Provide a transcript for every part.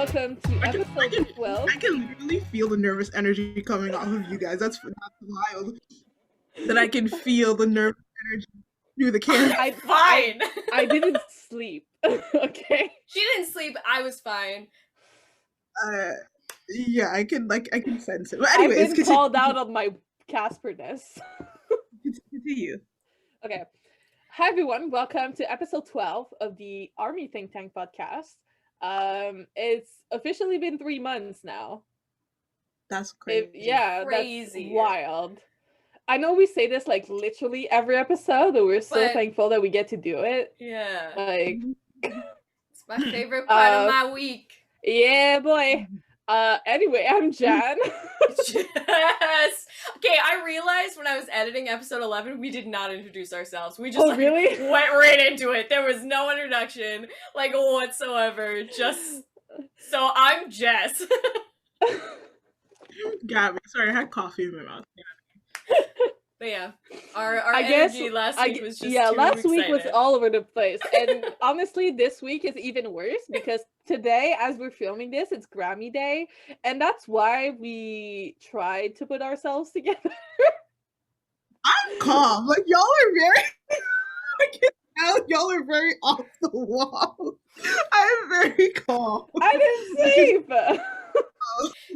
welcome to episode 12. I can literally feel the nervous energy coming off of you guys. That's wild. That I can feel the nervous energy through the camera. I'm fine. I didn't sleep. Okay. She didn't sleep. I was fine. Yeah, I can sense it. But anyways, I've been called out on my Casperness. Continue. Okay. Hi everyone, welcome to episode 12 of the Army Think Tank podcast. It's officially been 3 months now. That's crazy. That's wild. I know we say this like literally every episode, but we're so thankful that we get to do it. Yeah. Like, it's my favorite part of my week. Yeah, boy. Anyway, I'm Jan. Yes. Okay, I realized when I was editing episode 11, we did not introduce ourselves. We just really went right into it. There was no introduction, like, whatsoever. Just so I'm Jess. Got me. Sorry, I had coffee in my mouth. But yeah, our energy last week was just last week was all over the place, and honestly, this week is even worse because today, as we're filming this, it's Grammy Day, and that's why we tried to put ourselves together. I'm calm. Like y'all are very. I can tell y'all are very off the wall. I'm very calm. I didn't sleep.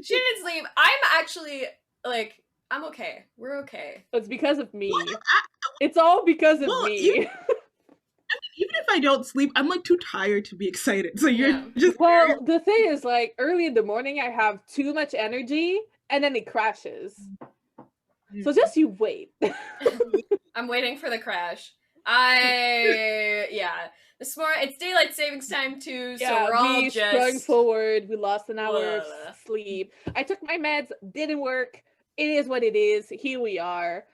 She didn't sleep. I'm actually like. I'm okay. We're okay. It's because of me. It's all because of me. Even if I don't sleep, I'm like too tired to be excited. So you're just the thing is, like, early in the morning, I have too much energy, and then it crashes. So just you wait. I'm waiting for the crash. This morning it's daylight savings time too, so we're all just going forward. We lost an hour of sleep. I took my meds, didn't work. It is what it is. Here we are.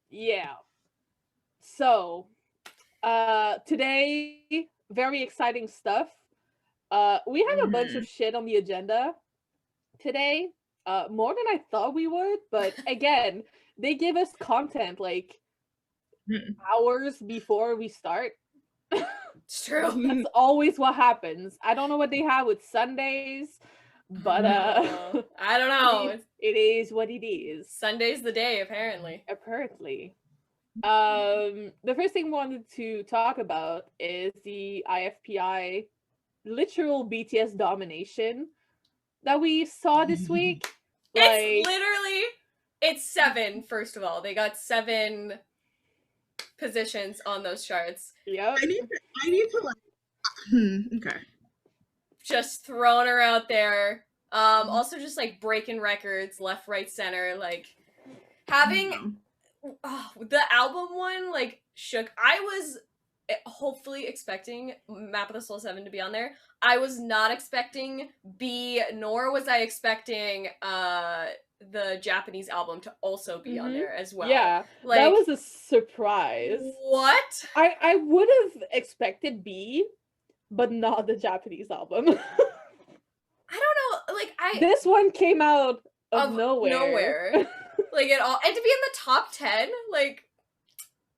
Yeah. So, today, very exciting stuff. We have a bunch of shit on the agenda today. More than I thought we would, but again, they give us content like hours before we start. It's true. That's always what happens. I don't know what they have with Sundays. But I don't know. It is what it is. Sunday's the day, apparently. The first thing we wanted to talk about is the IFPI literal BTS domination that we saw this week. It's 7, first of all. They got 7 positions on those charts. Yep. I need to okay. Just throwing her out there. Also just like breaking records left, right, center. Like having the album one like shook. I was hopefully expecting Map of the Soul 7 to be on there. I was not expecting B, nor was I expecting the Japanese album to also be on there as well. Yeah, like, that was a surprise. What? I would have expected B, but not the Japanese album. I don't know, like this one came out of nowhere. Like at all. And to be in the top 10, like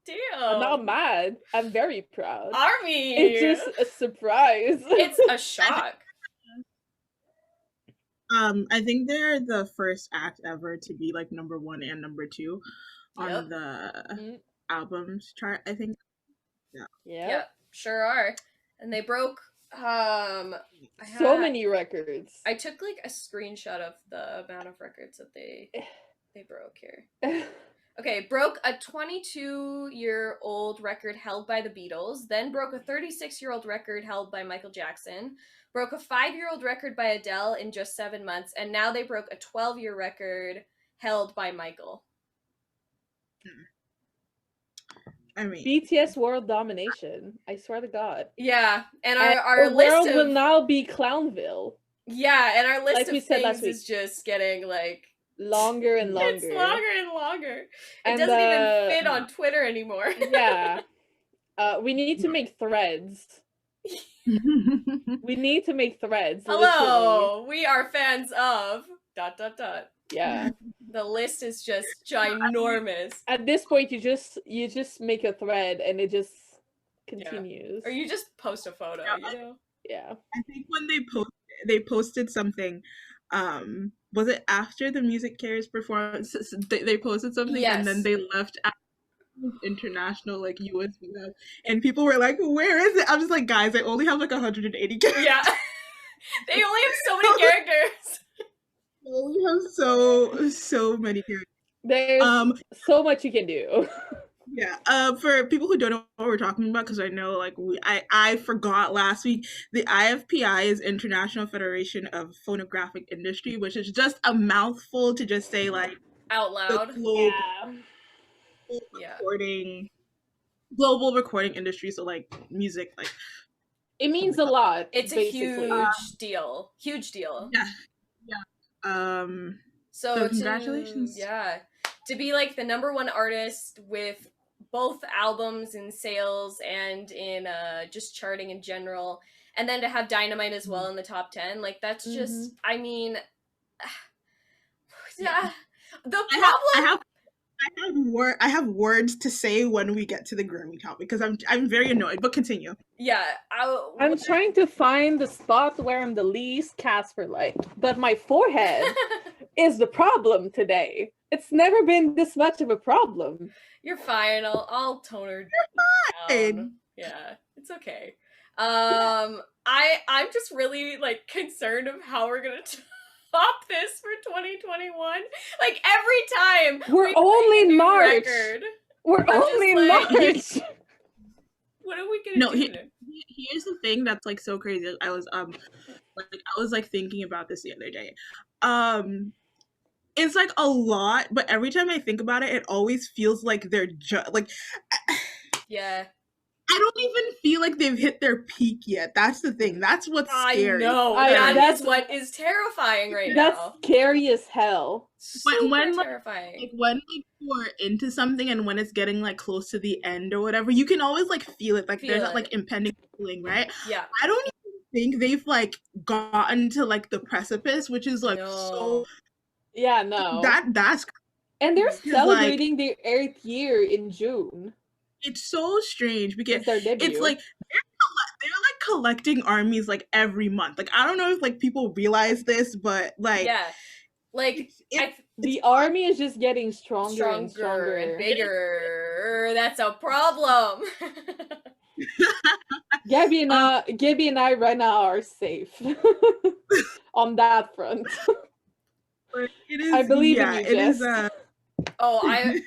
damn. I'm not mad. I'm very proud. Army! It's just a surprise. It's a shock. I think they're the first act ever to be like number 1 and number 2 on the albums chart, I think. Yeah, sure are. And they broke so many records. I took like a screenshot of the amount of records that they broke here. Okay, broke a 22-year-old record held by the Beatles, then broke a 36-year-old record held by Michael Jackson, broke a 5-year-old record by Adele in just 7 months, and now they broke a 12-year record held by Michael. I mean, BTS world domination. I swear to God. Yeah, and our list world will now be Clownville. Yeah, and our list like of things is just getting like longer and longer. It's longer and longer. It doesn't even fit on Twitter anymore. Yeah. We need to make threads. We need to make threads. Hello, we are fans of ... Yeah. The list is just ginormous. At this point, you just make a thread and it just continues. Or you just post a photo, you know? Yeah. I think when they posted something, was it after the MusiCares performance? They posted something and then Yes. they left out international like US views, and people were like, "Where is it?" I'm just like, guys, I only have like 180 characters. Yeah. They only have so many characters. They only have so many characters. There's so much you can do. Yeah. For people who don't know what we're talking about, because I know like I forgot last week, the IFPI is International Federation of Phonographic Industry, which is just a mouthful to just say like Out loud. the Yeah. global recording industry. So like music, like It means a lot. It's basically. a huge deal. Huge deal. Yeah. Yeah. So congratulations. To be like the #1 artist with both albums in sales and in just charting in general, and then to have Dynamite as well in the top 10, like that's just, I mean, yeah. The problem. I have words to say when we get to the Grammy topic because I'm very annoyed. But continue. Yeah, I'm trying to find the spot where I'm the least Casper-like, but my forehead is the problem today. It's never been this much of a problem. You're fine. I'll tone her down. Yeah, it's okay. I'm just really like concerned of how we're gonna top this for 2021. Like every time we're only in March. We're only in March. What are we gonna do? Here's the thing that's like so crazy. I was like thinking about this the other day. It's like a lot, but every time I think about it, it always feels like they're just like. Yeah. I don't even feel like they've hit their peak yet. That's the thing. That's what's scary. I know. That's what is terrifying right now. That's scary as hell. When terrifying. Like when like you're into something and when it's getting like close to the end or whatever, you can always like feel it. Like there's that like impending feeling, right? Yeah. I don't even think they've like gotten to like the precipice, which is like so. Yeah, no. That's. And they're celebrating their 8th year in June. It's so strange because it's like they're like collecting armies like every month. Like I don't know if like people realize this, but like like the army is just getting stronger and bigger. That's a problem. Gabby and I right now are safe on that front. It is, I believe in you, Jess.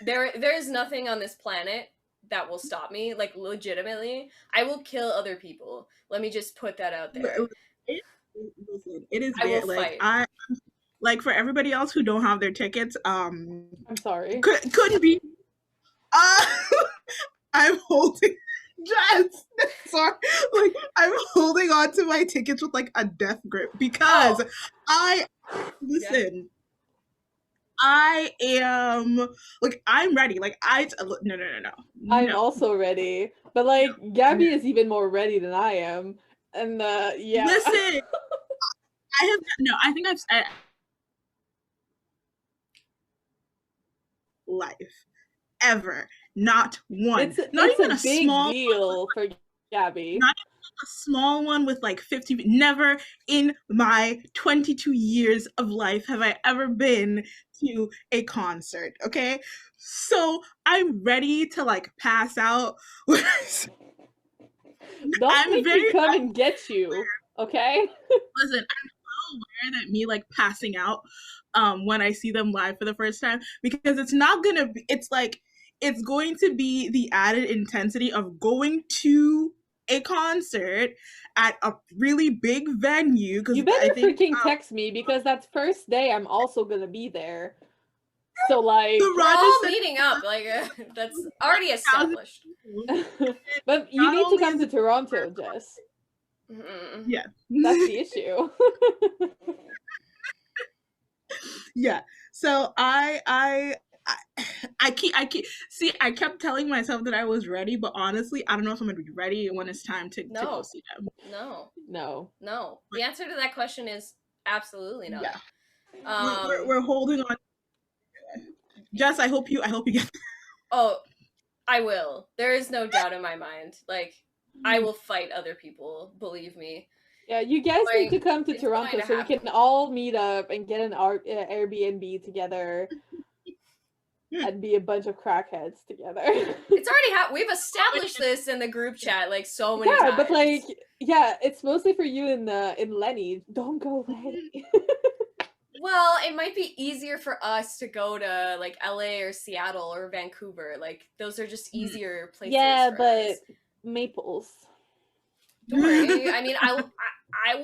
There's nothing on this planet that will stop me. Like legitimately, I will kill other people. Let me just put that out there. It is weird. Like I like for everybody else who don't have their tickets. I'm sorry. Couldn't be. I'm holding. Jess, sorry. Like I'm holding on to my tickets with like a death grip because listen. I am like I'm ready. Like no. I'm also ready, but like Gabby is even more ready than I am, and yeah. Listen, I think I've said life ever, not one. Not even a big small deal for Gabby. Not a small one with like 50. Never in my 22 years of life have I ever been to a concert. Okay, so I'm ready to like pass out. Don't make me come and get you. Okay. Listen, I'm so aware that me like passing out when I see them live for the first time, because it's not gonna be. It's like it's going to be the added intensity of going to a concert at a really big venue. You better freaking text me because that first day I'm also gonna be there. So like we're all meeting up. Like that's already established. But you need to come to Toronto, Jess. Mm-hmm. Yeah, that's the issue. Yeah. So I kept telling myself that I was ready, but honestly, I don't know if I'm gonna be ready when it's time to go see them. No. The answer to that question is absolutely not. Yeah. We're holding on. Jess, I hope you get. Oh, I will. There is no doubt in my mind. Like I will fight other people. Believe me. Yeah, you guys need to come to It's going Toronto to so we happen. can all meet up and get an Airbnb together and be a bunch of crackheads together. It's already we've established this in the group chat like so many Yeah, times. but like, yeah, it's mostly for you in Lenny. Don't go away. Well, it might be easier for us to go to like LA or Seattle or Vancouver. Like those are just easier places. Yeah, for but us. Maples. Don't worry. I mean, I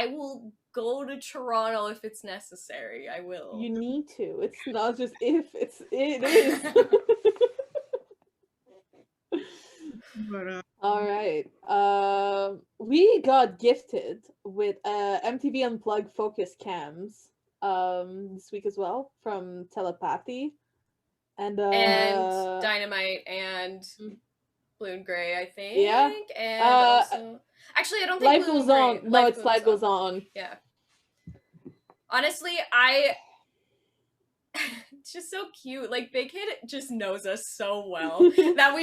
will go to Toronto if it's necessary. I will. You need to. It's not just if. It is. But, All right. We got gifted with MTV Unplugged focus cams this week as well from Telepathy and Dynamite and Blue and Gray, I think. Yeah. And also, actually, I don't think Life Blue Goes and On. Gray. No, it's Life Goes On. Yeah. Honestly, it's just so cute. Like Big Hit just knows us so well that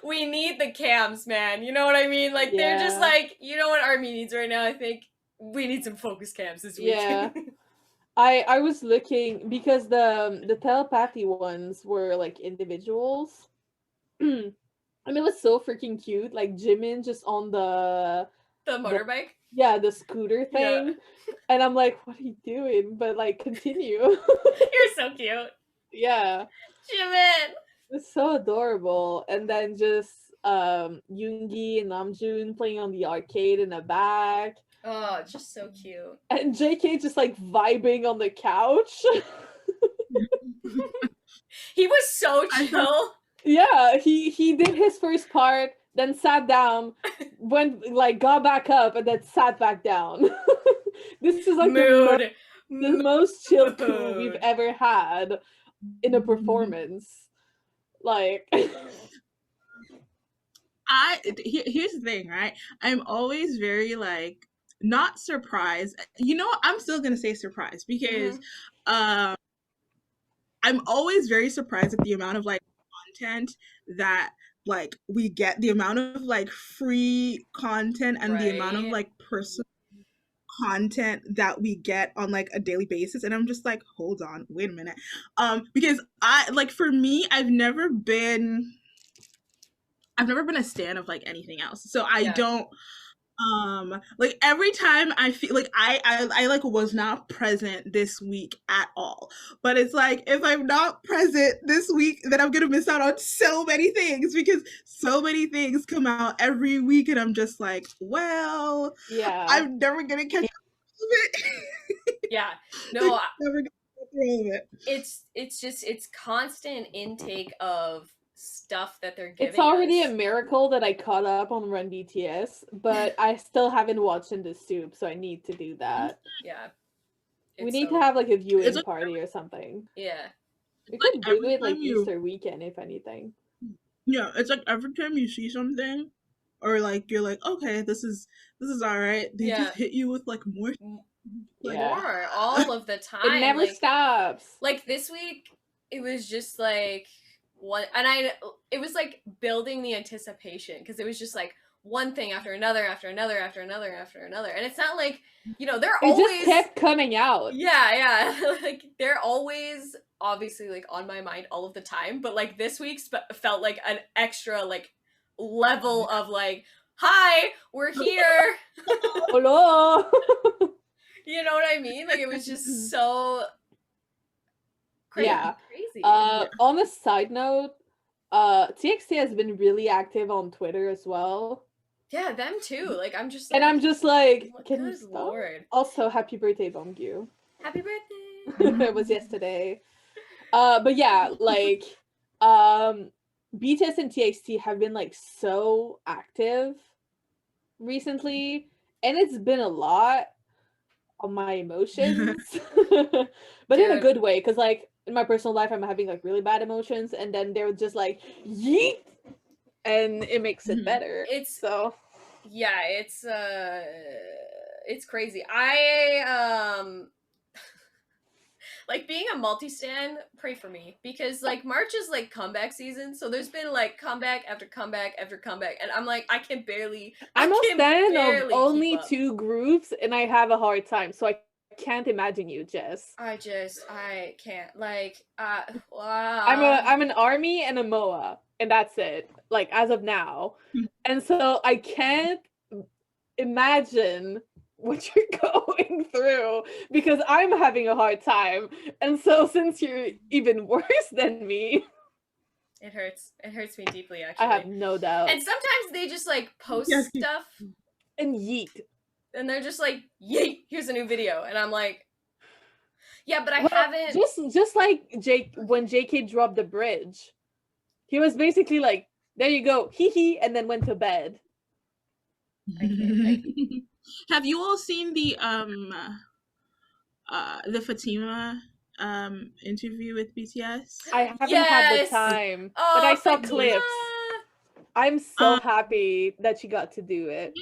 we need the cams, man. You know what I mean? Like they're just like, you know what Army needs right now? I think we need some focus cams this week. Yeah. I was looking because the Telepathy ones were like individuals. And it was so freaking cute. Like Jimin just on the motorbike? The scooter thing. Yeah. And I'm like, what are you doing? But like, continue. You're so cute. Yeah. Jimin! It's so adorable. And then just Yoongi and Namjoon playing on the arcade in the back. Oh, just so cute. And JK just like vibing on the couch. He was so chill. Yeah, he did his first part, then sat down, went like got back up, and then sat back down. This is like the most chill Koo we've ever had in a performance. Like, here's the thing, right? I'm always very like not surprised. You know, I'm still gonna say surprised because I'm always very surprised at the amount of like content that like we get, the amount of like free content and the amount of like personal content that we get on like a daily basis. And I'm just like, hold on, wait a minute. Because I like, for me, I've never been a stan of like anything else. So I don't like every time I feel like I like was not present this week at all. But it's like, if I'm not present this week, then I'm gonna miss out on so many things because so many things come out every week and I'm just like, well, yeah, I'm never gonna catch up with it. Yeah. No, never gonna get through it. It's constant intake of stuff that they're giving. It's already a miracle that I caught up on Run BTS, but I still haven't watched In the Soup, so I need to do that. Yeah. We need to have like a viewing party or something. Yeah. We could do it like Easter weekend, if anything. Yeah, it's like every time you see something, or like you're like, okay, this is all right. They just hit you with like more. More all of the time. It never stops. Like this week, it was just like one, and it was like building the anticipation because it was just like one thing after another, after another, after another, after another, and it's not like, you know, they're always just kept coming out. Yeah, like they're always obviously like on my mind all of the time, but like this week's felt like an extra like level of like, hi, we're here. Hello. You know what I mean? Like it was just so crazy. Yeah. On a side note, TXT has been really active on Twitter as well. Yeah, them too. Like I'm just like, and I'm just like, can you stop? Lord. Also, happy birthday, Bongyu. Happy birthday. It was yesterday. But yeah, like BTS and TXT have been like so active recently, and it's been a lot on my emotions. But in a good way, because like in my personal life I'm having like really bad emotions, and then they're just like yeet, and it makes it better. It's it's crazy. I like being a multi-stan, pray for me, because like March is like comeback season, so there's been like comeback after comeback after comeback, and I'm like, I'm a stan of barely only keep up. 2 groups, and I have a hard time, so I can't imagine you, Jess. I can't, like, I'm an ARMY and a MOA, and that's it, like, as of now. And so I can't imagine what you're going through, because I'm having a hard time. And so since you're even worse than me, it hurts me deeply, actually. I have no doubt. And sometimes they just like post stuff and yeet, and they're just like, yeet, here's a new video, and I'm like, yeah, but I haven't. Just like when JK dropped the bridge, he was basically like, there you go, hee hee, and then went to bed. Have you all seen the Fatima interview with BTS? I haven't had the time, but I saw clips. I'm so happy that she got to do it.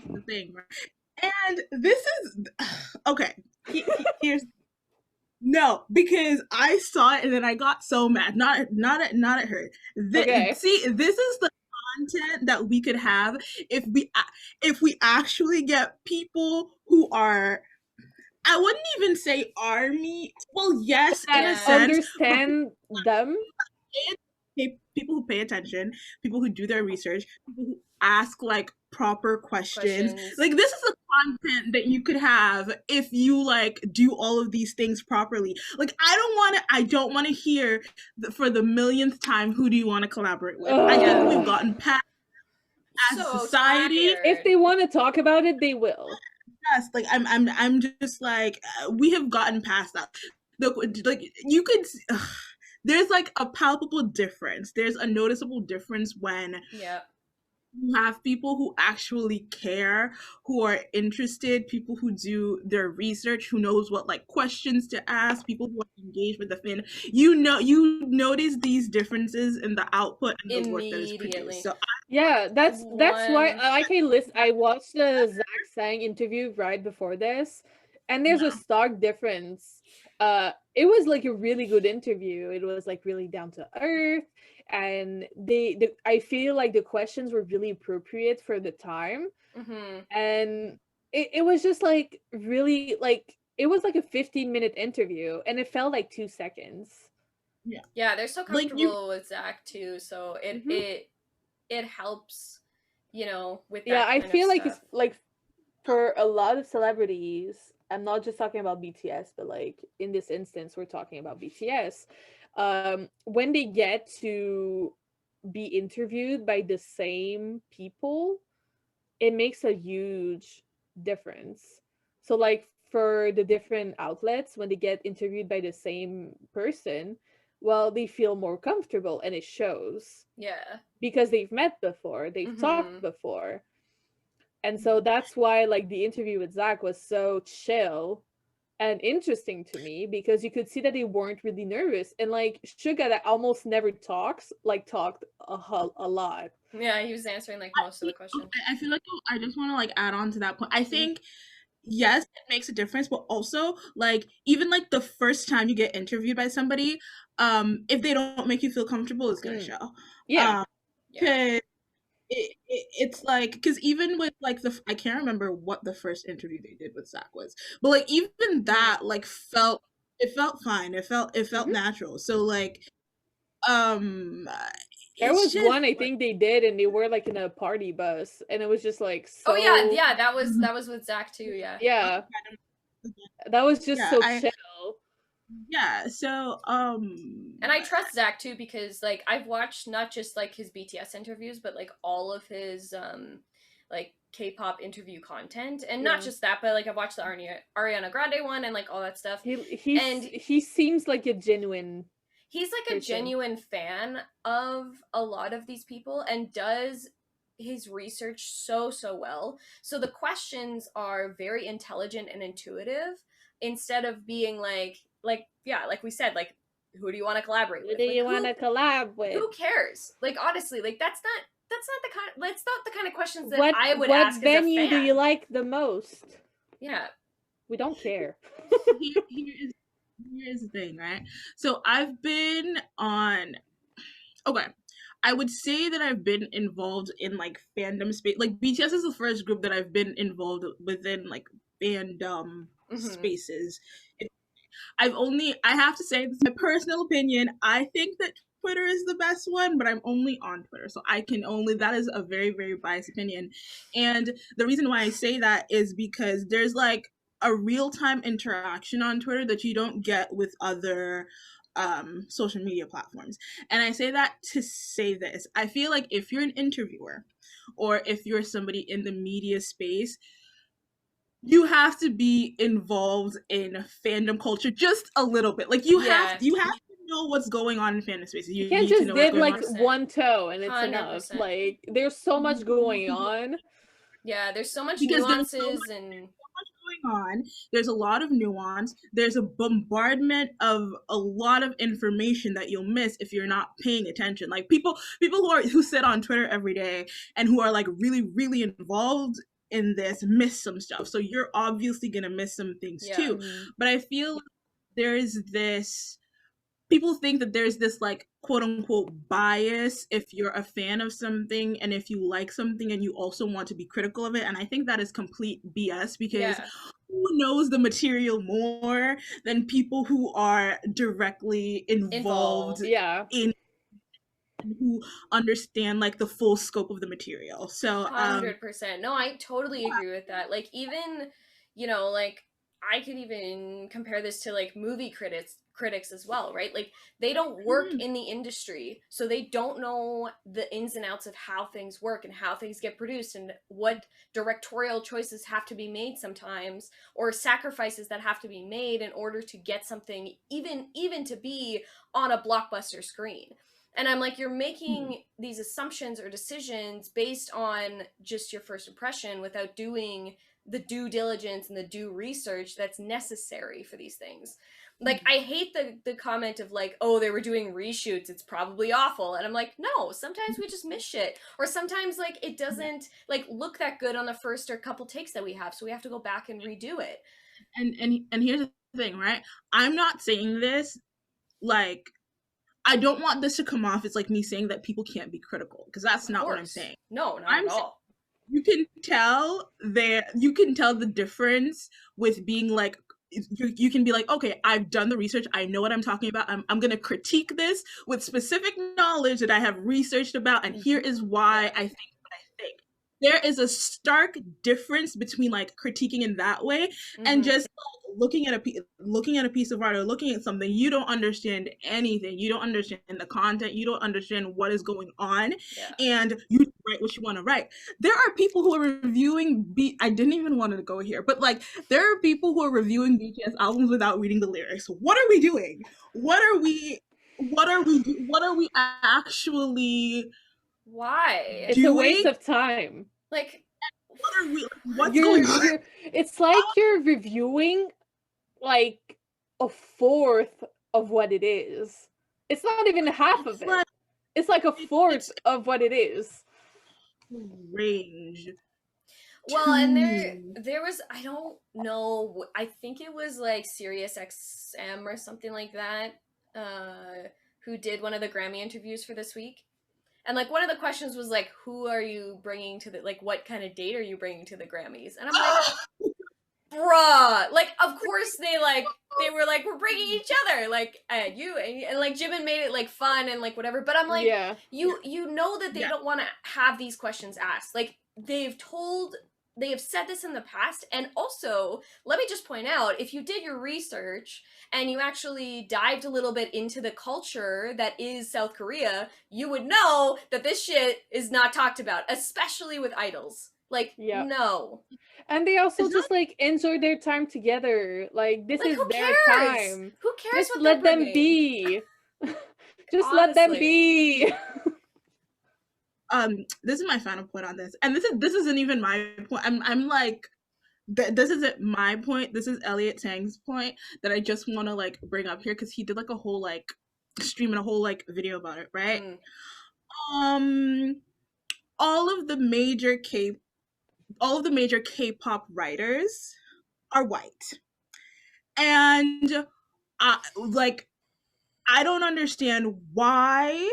The thing, right? And this is okay. Here's no, because I saw it and then I got so mad. Not at her. See, this is the content that we could have if we actually get people who are, I wouldn't even say ARMY. Well, yes, in a sense. Understand them. People who pay attention, people who do their research, people who ask like proper questions. Like, this is the content that you could have if you like do all of these things properly. Like, I don't want to hear for the millionth time, who do you want to collaborate with? I think we've gotten past as a society. If they want to talk about it, they will. Yes, like I'm just like, we have gotten past that. Like, you could. There's like a palpable difference. There's a noticeable difference when you have people who actually care, who are interested, people who do their research, who knows what like questions to ask, people who are engaged with the fan. You notice these differences in the output and the work that is produced. So that's why I watched the Zach Sang interview right before this, and there's a stark difference. It was like a really good interview. It was like really down to earth, and I feel like the questions were really appropriate for the time. And it was just like really like, it was like a 15-minute interview and it felt like 2 seconds. Yeah, they're so comfortable with Zach too, so it helps, you know, with that I feel like stuff. It's like, for a lot of celebrities, I'm not just talking about BTS, but like in this instance we're talking about BTS, when they get to be interviewed by the same people, it makes a huge difference. So like for the different outlets, when they get interviewed by the same person, well, they feel more comfortable and it shows. Because they've met before, they've talked before. And so that's why like the interview with Zach was so chill and interesting to me, because you could see that they weren't really nervous. And like Suga, that almost never talks, like talked a lot. Yeah, he was answering like most of the questions. I feel like I just want to like add on to that point. I think yes, it makes a difference, but also like even like the first time you get interviewed by somebody, if they don't make you feel comfortable, it's gonna show. It's like, because even with like I can't remember what the first interview they did with Zach was, but like even that like felt fine. It felt natural. So like there was one I think they did, and they were like in a party bus, and it was just like so. Oh yeah, that was with Zach too. Yeah, that was just so chill. Yeah, so and I trust Zach too, because like I've watched not just like his BTS interviews, but like all of his like K-pop interview content, and not just that, but like I've watched the Ariana Grande one and like all that stuff. He seems like a genuine. He's like a genuine fan of a lot of these people and does his research so well. So the questions are very intelligent and intuitive, instead of being like we said, like, who do you want to collaborate with? Who do you want to collab with? Who cares? Like, honestly, like that's not the kind of questions that I would ask as a fan. What venue do you like the most? Yeah. We don't care. here's the thing, right? So I've been on, okay, I would say that I've been involved in like fandom space. Like BTS is the first group that I've been involved within like fandom spaces. I have to say, this is my personal opinion. I think that Twitter is the best one, but I'm only on Twitter. So that is a very, very biased opinion. And the reason why I say that is because there's like a real-time interaction on Twitter that you don't get with other social media platforms. And I say that to say this. I feel like if you're an interviewer or if you're somebody in the media space, you have to be involved in fandom culture just a little bit. Like you have to know what's going on in fandom spaces. You can't just dip like one toe and it's 100%. Enough. Like there's so much going on. Yeah, there's so much nuances and on. There's a lot of nuance. There's a bombardment of a lot of information that you'll miss if you're not paying attention. Like people who sit on Twitter every day and who are like really, really involved in this miss some stuff. So you're obviously gonna miss some things too. But I feel there's this, people think that there's this like quote unquote bias if you're a fan of something and if you like something and you also want to be critical of it. And I think that is complete BS because who knows the material more than people who are directly involved. In who understand like the full scope of the material. So 100%. No, I totally agree with that. Like even, you know, like I could even compare this to like movie critics as well, right? Like they don't work in the industry, so they don't know the ins and outs of how things work and how things get produced and what directorial choices have to be made sometimes, or sacrifices that have to be made in order to get something even to be on a blockbuster screen. And I'm like, you're making these assumptions or decisions based on just your first impression without doing the due diligence and the due research that's necessary for these things. Like, I hate the comment of like, oh, they were doing reshoots, it's probably awful. And I'm like, no, sometimes we just miss shit. Or sometimes like it doesn't like look that good on the first or couple takes that we have, so we have to go back and redo it. And here's the thing, right? I'm not saying this like, I don't want this to come off as like me saying that people can't be critical, because that's not what I'm saying. No, not at all. You can tell the difference with being like, you can be like, okay, I've done the research, I know what I'm talking about, I'm gonna critique this with specific knowledge that I have researched about, and here is why I think what I think. There is a stark difference between like critiquing in that way and just like, looking at a piece of art or looking at something. You don't understand anything. You don't understand the content. You don't understand what is going on, and you write what you want to write. There are people who are reviewing I didn't even want to go here, but like there are people who are reviewing BTS albums without reading the lyrics. What are we doing? What are we actually? Why? It's a waste of time. Like, what's going on? It's like you're reviewing like a fourth of what it is. It's not even half of it. It's like a fourth of what it is. Range. Well, and there was, I don't know, I think it was like Sirius XM or something like that, who did one of the Grammy interviews for this week. And like one of the questions was like, who are you bringing to the, like, what kind of date are you bringing to the Grammys? And I'm like, bruh, like, of course they were like, we're bringing each other, like, you, and like Jimin made it like fun and like whatever. But I'm like, you know that they don't want to have these questions asked. Like they have said this in the past. And also, let me just point out, if you did your research and you actually dived a little bit into the culture that is South Korea, you would know that this shit is not talked about, especially with idols. Like, no. And they also just like enjoy their time together. Like, this is their time. Who cares just what let they're them be. Just let them be. This is my final point on this, and this isn't even my point. I'm like, this isn't my point. This is Elliot Tang's point that I just want to like bring up here, because he did like a whole like stream and a whole like video about it, right? All of the major K-pop writers are white, and like, I don't understand why,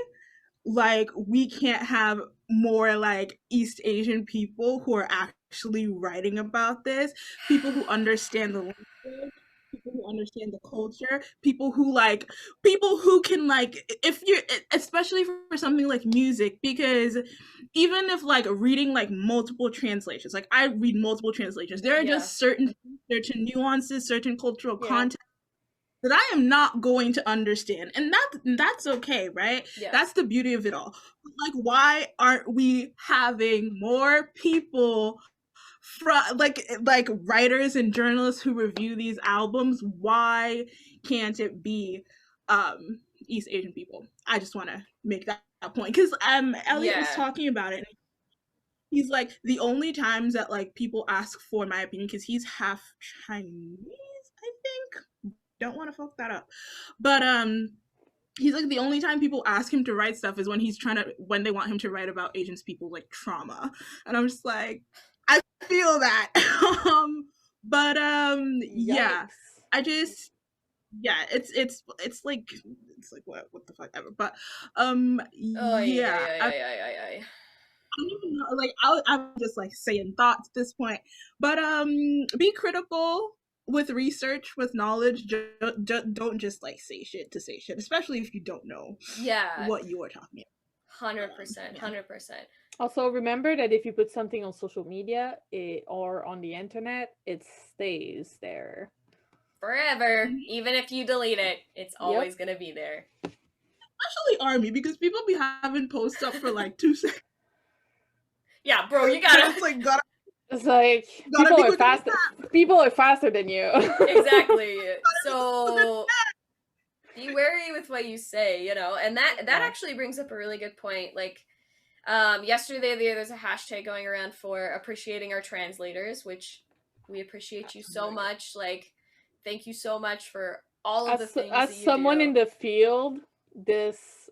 like, we can't have more, like, East Asian people who are actually writing about this, people who understand the language, people who understand the culture, people who can, like, if you're, especially for something like music, because even if, like, reading, like, multiple translations, like, I read multiple translations, there are just certain nuances, certain cultural context that I am not going to understand, and that's okay, right? Yeah. That's the beauty of it all. Like, why aren't we having more people from, like writers and journalists who review these albums? Why can't it be East Asian people? I just want to make that point, because Elliot was talking about it. He's like, the only times that, like, people ask for my opinion, because he's half Chinese, I think. Don't want to fuck that up, but he's like, the only time people ask him to write stuff is when they want him to write about Asian people's, like, trauma, and I'm just like, I feel that. But yeah, I just, yeah, it's like what the fuck ever, but I don't even know, like, I'm just, like, saying thoughts at this point, but be critical with research, with knowledge. Don't just, like, say shit to say shit, especially if you don't know what you are talking about. 100%. Also, remember that if you put something on social media or on the internet, it stays there forever. Even if you delete it, it's always gonna be there. Especially Army, because people be having posts up for, like, 2 seconds. Yeah, bro, you gotta. It's like people are faster. People are faster than you. Exactly. So be wary with what you say, you know. And that actually brings up a really good point. Like, yesterday there's a hashtag going around for appreciating our translators, which we appreciate you so much. Like, thank you so much for all of the things as that you someone do. in the field, this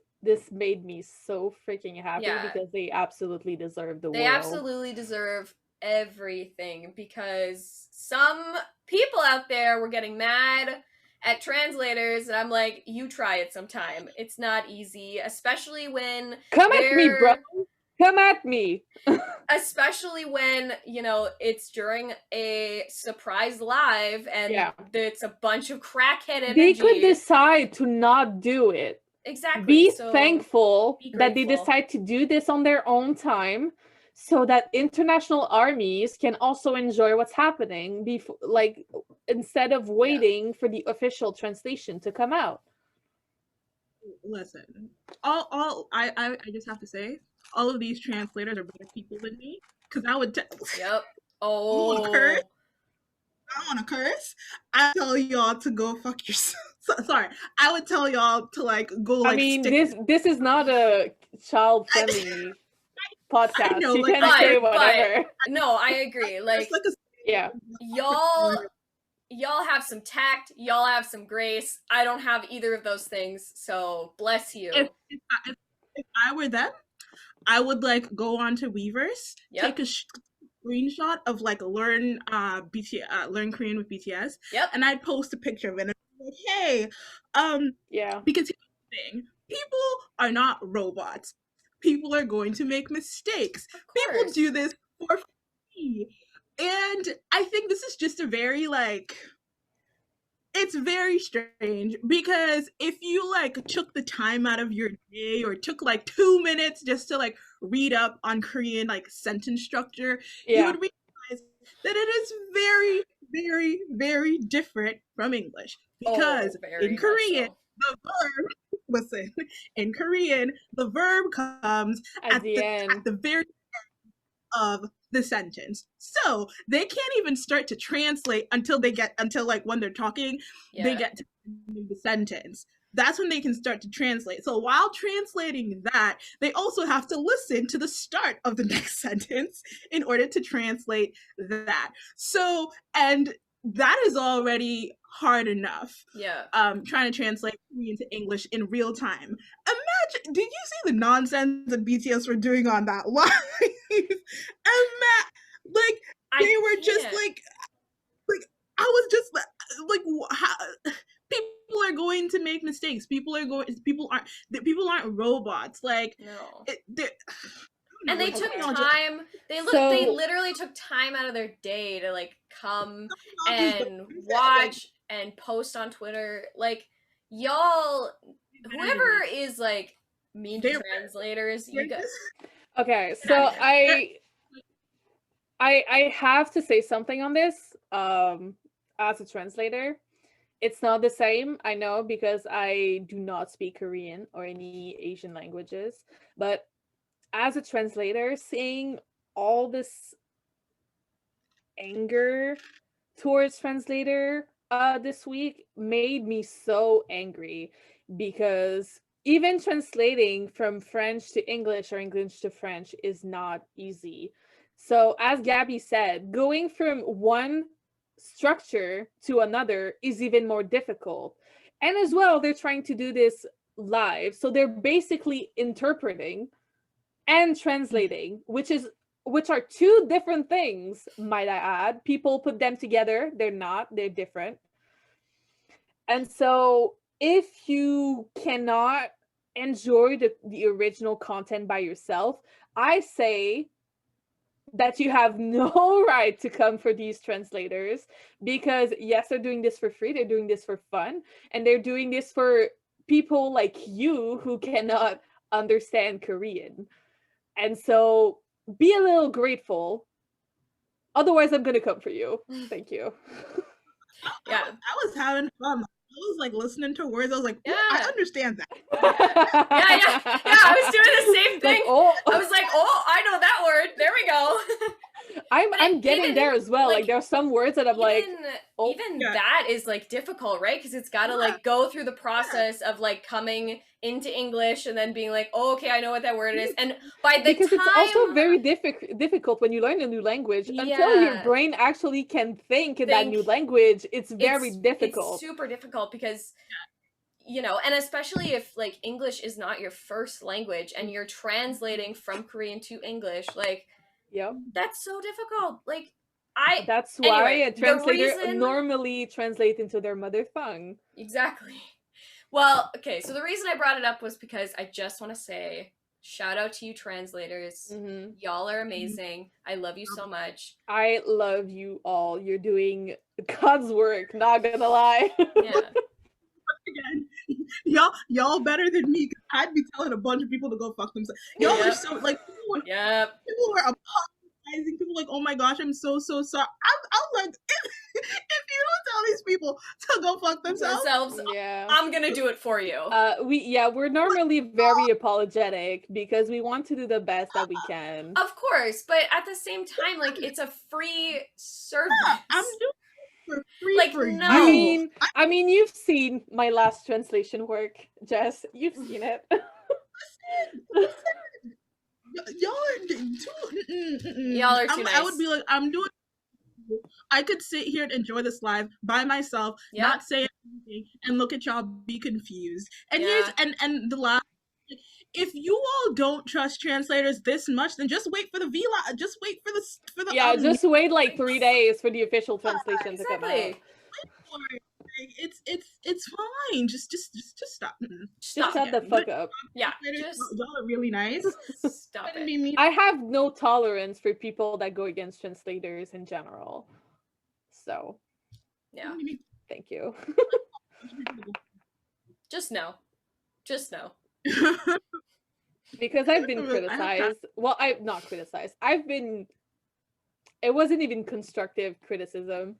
made me so freaking happy because they absolutely deserve the world. They absolutely deserve everything, because some people out there were getting mad at translators, and I'm like, you try it sometime. It's not easy, especially when Come at me, bro. Come at me. Especially when, you know, it's during a surprise live and it's a bunch of crackhead energy. They could decide to not do it. Exactly. Be thankful that they decide to do this on their own time, so that international armies can also enjoy what's happening like, instead of waiting for the official translation to come out. Listen, I just have to say, all of these translators are better people than me, because I would I don't want to curse. I tell y'all to go fuck yourself. Sorry, I would tell y'all to, like, go, like, I mean, this is not a child-friendly podcast. You can say whatever. No, I agree. Like, y'all have some tact. Y'all have some grace. I don't have either of those things. So bless you. If I were them, I would, like, go on to Weverse, take a screenshot of, like, learn Korean with BTS, and I'd post a picture of it, and I'm like, hey, because here's the thing, people are not robots. People are going to make mistakes. People do this for free, and I think this is just a very, like, it's very strange, because if you, like, took the time out of your day, or took, like, 2 minutes just to, like, read up on Korean, like, sentence structure, you would realize that it is very, very, very different from English. Because in Korean, in Korean, the verb comes at the very end of the sentence. So they can't even start to translate until like when they're talking, they get to the sentence. That's when they can start to translate. So while translating that, they also have to listen to the start of the next sentence in order to translate that. So, and that is already hard enough. Trying to translate Korean to English in real time. Imagine, did you see the nonsense that BTS were doing on that live? Like, they were just like I was just like, how, people people are going to make mistakes. People aren't robots. Like, No. And they took technology. time. They literally took time out of their day to like come and watch and post on Twitter. Like, y'all, whoever is like mean to translators, you guys. Okay, so I have to say something on this. As a translator, it's not the same, I know, because I do not speak Korean or any Asian languages, but as a translator, seeing all this anger towards translator this week made me so angry, because even translating from French to English or English to French is not easy. So as Gabby said, going from one structure to another is even more difficult. And as well, they're trying to do this live, so they're basically interpreting and translating, which are two different things, might I add. People put them together, they're not, they're different. And so if you cannot enjoy the original content by yourself, I say that you have no right to come for these translators, because yes, they're doing this for free, they're doing this for fun, and they're doing this for people like you who cannot understand Korean. And so be a little grateful. Otherwise, I'm going to come for you. Thank you. Yeah. I was having fun. I was like listening to words. I was like, yeah, I understand that. Yeah. I was doing the same thing. Like, I was like, I know that word. There we go. I'm getting there as well. Like there are some words that I'm that is like difficult, right? Because it's got to like go through the process of like coming into English and then being like, okay, I know what that word is. And by the because it's also very difficult when you learn a new language. Until your brain actually can think in that new language, it's very difficult. It's super difficult because, you know, and especially if like English is not your first language and you're translating from Korean to English, like, that's so difficult. Like, that's why a translator normally translates into their mother tongue. Exactly. Well, okay, so the reason I brought it up was because I just want to say shout out to you translators. Y'all are amazing. I love you so much. I love you all. You're doing God's work, not gonna lie. Yeah. Again, y'all better than me. I'd be telling a bunch of people to go fuck themselves. Y'all are so like people were apologizing. People like, oh my gosh, I'm so sorry. I'm like, if you don't tell these people to go fuck themselves, I'm gonna do it for you. We're normally very apologetic because we want to do the best that we can. Of course, but at the same time, like, it's a free service. I'm doing for free like, for no. you. I mean, you've seen my last translation work, Jess. You've seen it. Y'all are too nice. I would be like, I'm doing. I could sit here and enjoy this live by myself, not say anything, and look at y'all be confused. And here's and the last. If you all don't trust translators this much, then just wait for the VLA. Just wait for the. Just wait like 3 days for the official translation to come out. It's fine. Just stop. Just shut the fuck up. Yeah, y'all are really nice. Stop it. I have no tolerance for people that go against translators in general. So, thank you. Just no. Because I've been criticized. Well, I've not criticized. It wasn't even constructive criticism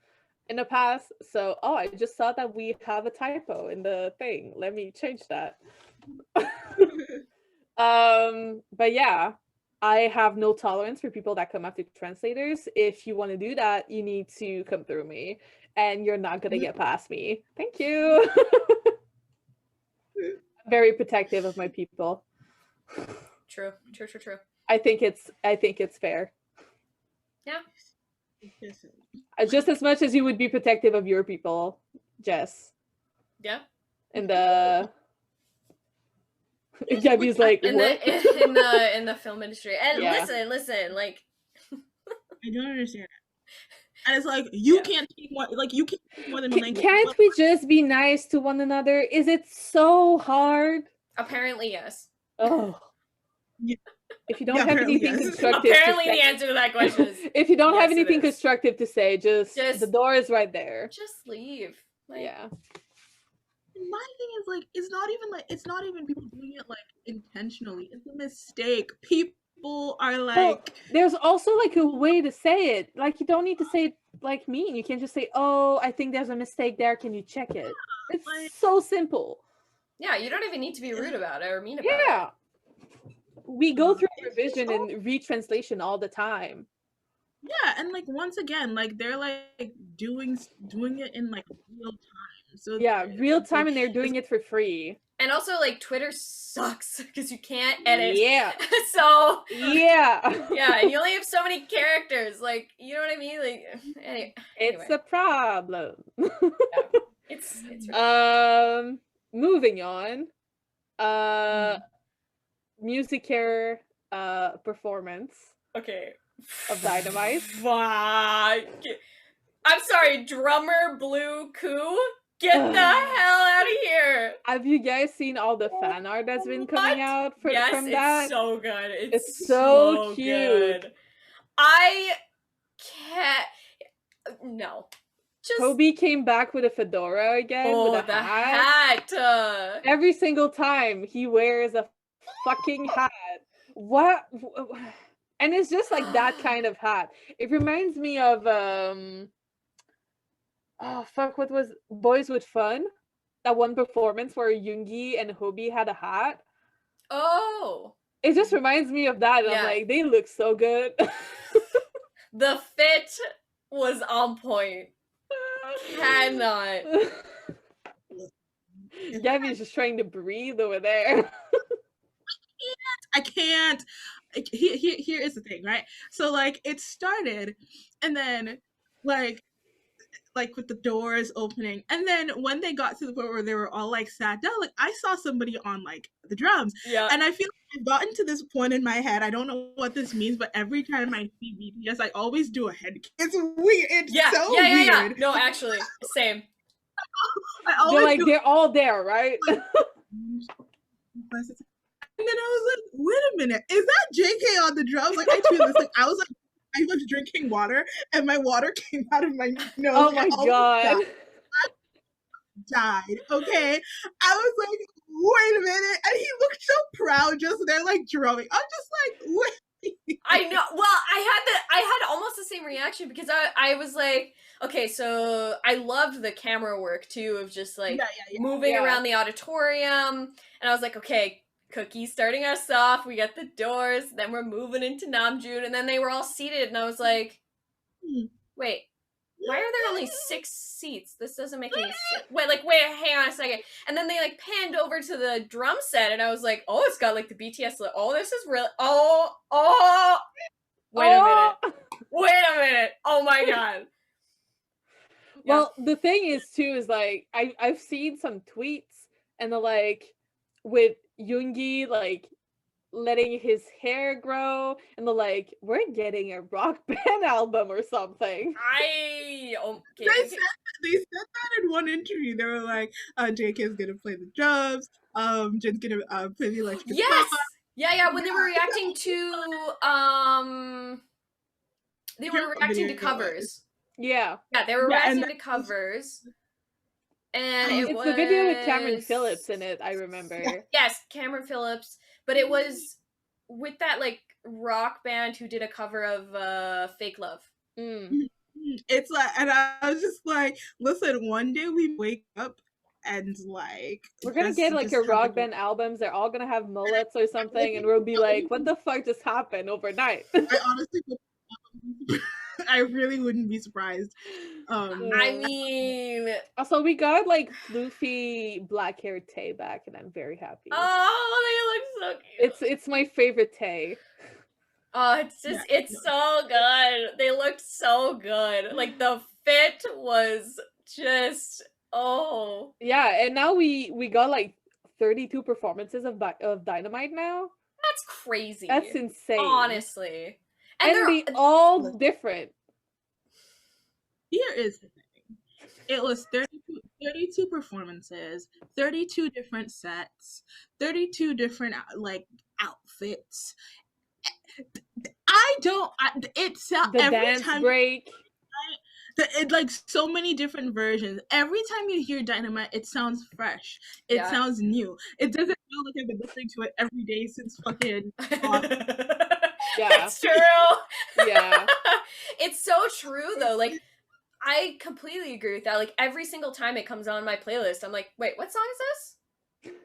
in the past. So, I just saw that we have a typo in the thing. Let me change that. But yeah, I have no tolerance for people that come after translators. If you want to do that, you need to come through me, and you're not gonna get past me. Thank you. I'm very protective of my people. True. I think it's fair. Yeah. Just as much as you would be protective of your people, Jess. Yeah. In the Gabby's like in the film industry. And listen, like I don't understand it. And it's like, you can't speak more, like, you can't speak more than a language. Can't we just be nice to one another? Is it so hard? Apparently, yes. Oh. Yeah. If you don't have anything constructive Apparently to say, the answer to that question is if you don't yes, have it anything is. constructive to say, just the door is right there. Just leave. Like, yeah. My thing is, like, it's not even people doing it, like, intentionally. It's a mistake. People are like... Well, there's also, like, a way to say it. Like, you don't need to say it, like, mean. You can just say, oh, I think there's a mistake there. Can you check it? It's like, so simple. Yeah, you don't even need to be rude about it or mean about it. Yeah. We go through revision and retranslation all the time. Yeah, and, like, once again, like, they're, like, doing it in, like, real time. So yeah, real time, and they're doing it for free. And also, like, Twitter sucks because you can't edit. Yeah. So yeah. Yeah, and you only have so many characters. Like, you know what I mean? Like, anyway. It's a problem. Yeah. It's really moving on. MusiCares Performance. Okay. Of Dynamite. Fuck. I'm sorry, Drummer Koo. Get the hell out of here. Have you guys seen all the fan art that's been coming out from that? Yes, it's so good. It's so cute. Good. I can't. No. Just... Kobe came back with a fedora again with a hat. Every single time he wears a fucking hat. What? And it's just like that kind of hat. It reminds me of oh fuck, what was Boys with Fun? That one performance where Yoongi and Hobie had a hat. Oh. It just reminds me of that. And I'm like, they look so good. The fit was on point. Cannot. Gabby's just trying to breathe over there. I can't. Here is the thing, right? So, like, it started, and then, like with the doors opening, and then when they got to the point where they were all, like, sat down, like, I saw somebody on, like, the drums. Yeah. And I feel like I've gotten to this point in my head, I don't know what this means, but every time I see BTS, I always do a head. It's weird. It's so weird. Yeah. No, actually, same. They're all there, right? And then I was like, wait a minute, is that JK on the drums? Like, I tweeted this, like, I was drinking water, and my water came out of my nose. Oh my god. I died, okay? I was like, wait a minute. And he looked so proud just there, like, drumming. I'm just like, wait. I know. Well, I had almost the same reaction because I was like, okay, so I loved the camera work, too, of just, like, moving around the auditorium. And I was like, okay, Cookie starting us off, we got the doors, then we're moving into Namjoon, and then they were all seated, and I was like, wait, why are there only 6 seats? This doesn't make any sense. Wait, hang on a second. And then they, like, panned over to the drum set, and I was like, oh, it's got, like, the BTS look. Oh, this is real. Wait a minute. Oh my god. Well, the thing is, too, is, like, I've seen some tweets, and they're like, with Yoongi, like, letting his hair grow, and they're like, we're getting a rock band album or something. They said that in one interview. They were like, JK's gonna play the drums, Jin's gonna play the electric guitar. Yeah, when they were reacting to, they were reacting to covers. Yeah, they were reacting to covers. And it's the video with Cameron Phillips in it, I remember. Yes, Cameron Phillips. But it was with that, like, rock band who did a cover of Fake Love. It's like, and I was just like, listen, one day we wake up and, like, we're gonna get, like, a rock band albums. They're all gonna have mullets or something, and we'll be like, what the fuck just happened overnight? I honestly I really wouldn't be surprised. I mean, also we got, like, floofy black-haired Tay back, and I'm very happy. Oh, they look so cute. It's my favorite Tay. Oh, it's just it's so good. They looked so good. Like, the fit was just yeah. And now we got, like, 32 performances of Dynamite now. That's crazy. That's insane, honestly. And they all different. here is the thing. It was 32 performances, 32 different sets, 32 different like outfits. The every dance time break. it like so many different versions. Every time you hear Dynamite, it sounds fresh. It sounds new. It doesn't feel like I've been listening to it every day since fucking. Yeah, it's true. Yeah, it's so true though. Like, I completely agree with that. Like, every single time it comes on my playlist, I'm like, wait, what song is this?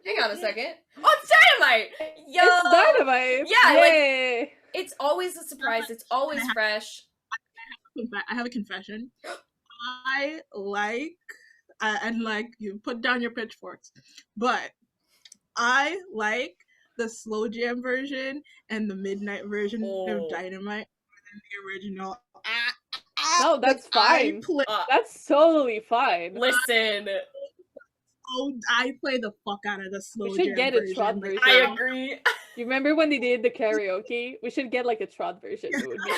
Hang on a second. Oh, it's Dynamite! Yo! It's Dynamite! Yeah, Yay! like, it's always a surprise. It's always fresh. I have a confession. I like, and like, you put down your pitchforks, but I like the slow jam version and the midnight version of Dynamite than the original. No, that's fine. That's totally fine. Listen. I play the fuck out of the slow jam. We should get a trot version. I agree. You remember when they did the karaoke? We should get like a trot version. It would be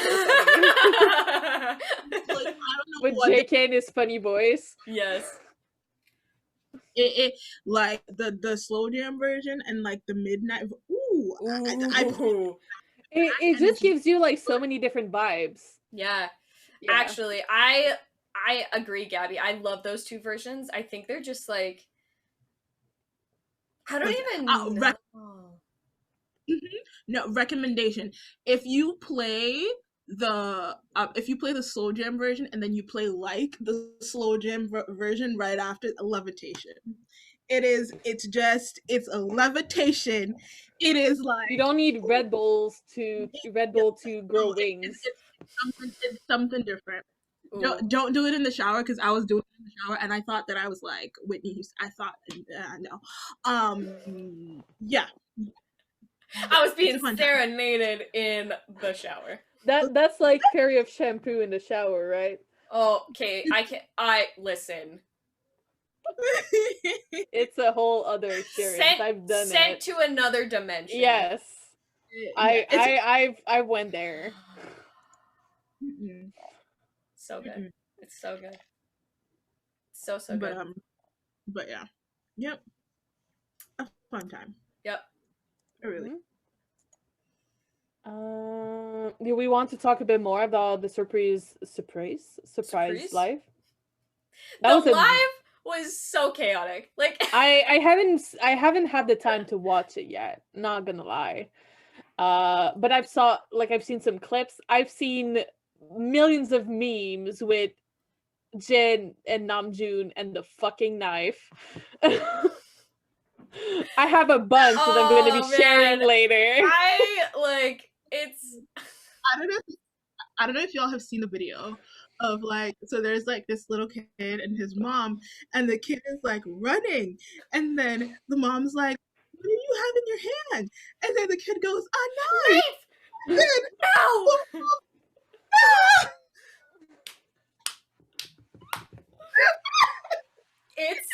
so funny. With JK and his funny voice. Yes. It like the slow jam version and like the midnight. It just gives you like so many different vibes. Yeah. Actually, I agree, Gabby. I love those two versions. I think they're just like, I don't even know. No, recommendation. If you play the slow jam version and then you play like the slow jam version right after, Levitation. It's a levitation. It is like, you don't need Red Bull to grow wings. It's something different. Don't do it in the shower, because I was doing it in the shower and I thought that I was like Whitney Houston. I thought no. Yeah. I was being serenaded in the shower. That's like Perry of shampoo in the shower, right? Oh, okay. I listen. It's a whole other experience. I've done sent to another dimension. Yes. I went there. So good. It's so good. So good. But yeah. Yep. A fun time. Yep. Really. Do we want to talk a bit more about the surprise live? Live was so chaotic. Like, I haven't had the time to watch it yet, not gonna lie. But I've seen some clips. I've seen millions of memes with Jin and Namjoon and the fucking knife. I have a bunch that I'm going to be sharing later. I don't know if y'all have seen the video of like, so there's like this little kid and his mom, and the kid is like running, and then the mom's like, what do you have in your hand? And then the kid goes, a knife! No! It's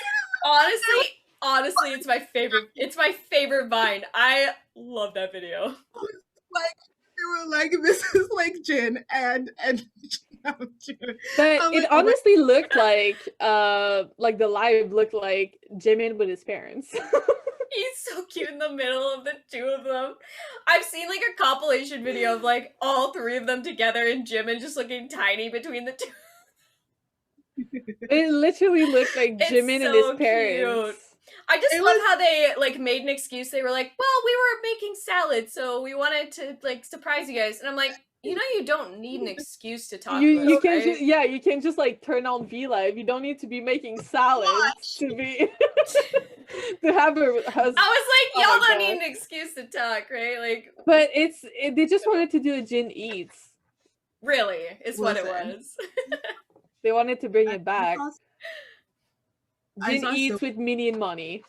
honestly, it's my favorite. It's my favorite Vine. I love that video. Like, they were like, this is like Jin and Namjoon. But it honestly looked like the live looked like Jimin with his parents. He's so cute in the middle of the two of them. I've seen like a compilation video of like all three of them together and Jimin just looking tiny between the two. It literally looked like Jimin and his parents. Cute. I just love how they like made an excuse. They were like, well, we were making salad, so we wanted to like surprise you guys. And I'm like, you know, you don't need an excuse to talk you to us, can right? you can just like turn on V-Live. You don't need to be making salads to be to have a husband. I was like, y'all don't need an excuse to talk, right? Like, but they just wanted to do a Jin Eats. Really, is what it was. They wanted to bring it back. Jin Eats with Minion money.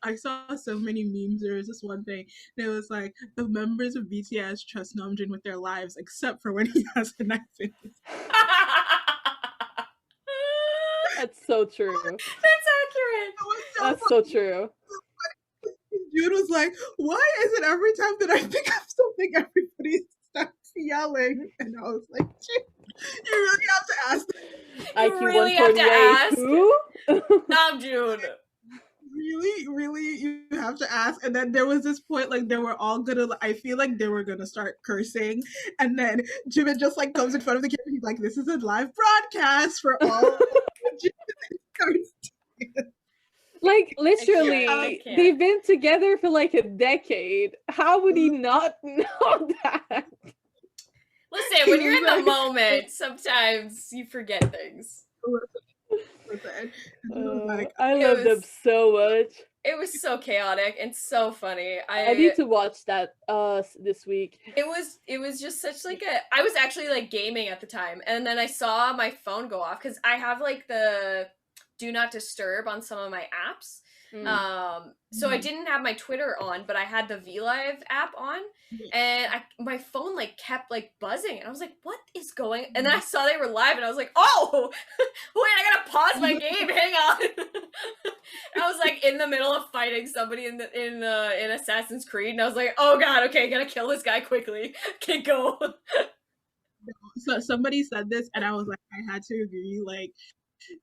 I saw so many memes. There was this one thing. It was like, the members of BTS trust Namjoon with their lives, except for when he has a knife in his That's so true. That's accurate. That's so true. Jude was like, why is it every time that I pick up something, everybody starts yelling? And I was like, Jude. You really have to ask. You really have to ask. Who? Namjoon. Really, you have to ask. And then there was this point, like, they were all gonna, I feel like they were gonna start cursing. And then Jimin just, like, comes in front of the camera. He's like, this is a live broadcast for all Like, literally, I can't. they've been together for like a decade. How would he not know that? Listen, when you're in the moment, sometimes you forget things. I love them so much. It was so chaotic and so funny. I need to watch that this week. It was just such like I was actually like gaming at the time, and then I saw my phone go off because I have like the do not disturb on some of my apps. So I didn't have my Twitter on, but I had the VLive app on, and my phone like kept like buzzing, and I was like, "What is going?" And then I saw they were live, and I was like, "Oh, wait! I gotta pause my game. Hang on." I was like in the middle of fighting somebody in Assassin's Creed, and I was like, "Oh God, okay, gotta kill this guy quickly. Okay, go." So somebody said this, and I was like, I had to agree. Like,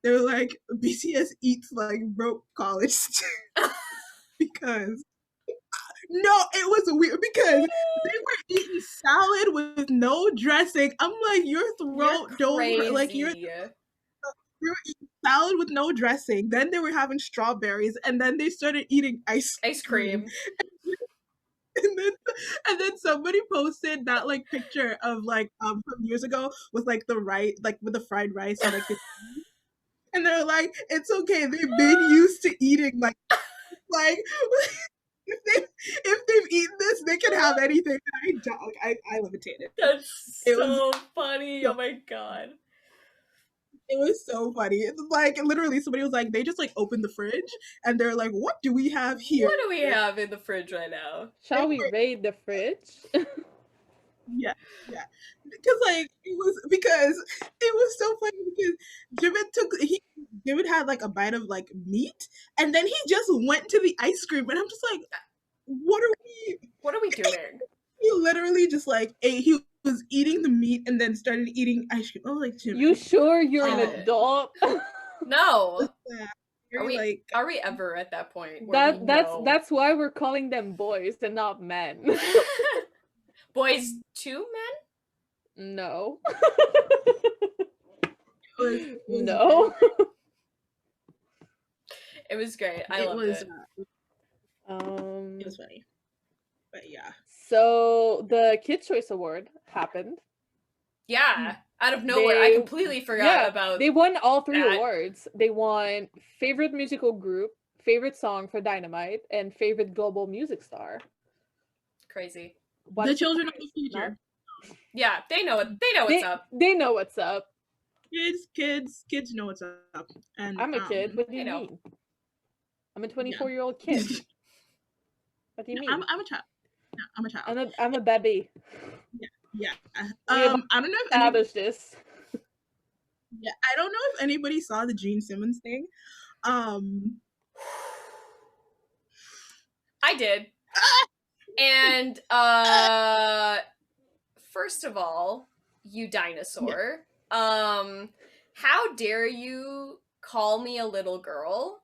they were like, BTS eats like broke college students because no, it was weird because they were eating salad with no dressing. I'm like, your throat don't like you're eating salad with no dressing. Then they were having strawberries, and then they started eating ice cream. And then somebody posted that like picture of like from years ago with like the rice, like with the fried rice and like and they're like, it's okay, they've been used to eating like if they've eaten this, they can have anything. I levitated. That's so funny. Oh my God. It was so funny. It's like literally somebody was like, they just like opened the fridge and they're like, what do we have here? What do we have in the fridge right now? Shall we raid the fridge? Yeah. Because like it was so funny because Jimin had like a bite of like meat and then he just went to the ice cream and I'm just like, what are we doing? He literally just like ate. He was eating the meat and then started eating ice cream. Oh, like Jimin. You sure you're an adult? No. Are we ever at that point? That's why we're calling them boys and not men. Boys to men? No. No. It was great. I loved it. It was funny. But yeah. So the Kids' Choice Award happened. Yeah. Out of nowhere. I completely forgot about They won all 3 awards. They won favorite musical group, favorite song for Dynamite, and favorite global music star. Crazy. The children of the future. Yeah, they know what's up. They know what's up. Kids know what's up. And I'm a kid. What do you mean? I'm a 24-year-old kid. What do you mean? I'm a child. Yeah, I'm a child. I'm a baby. Yeah. I don't know if established this. Yeah, I don't know if anybody saw the Gene Simmons thing. I did. And first of all, you dinosaur. How dare you call me a little girl?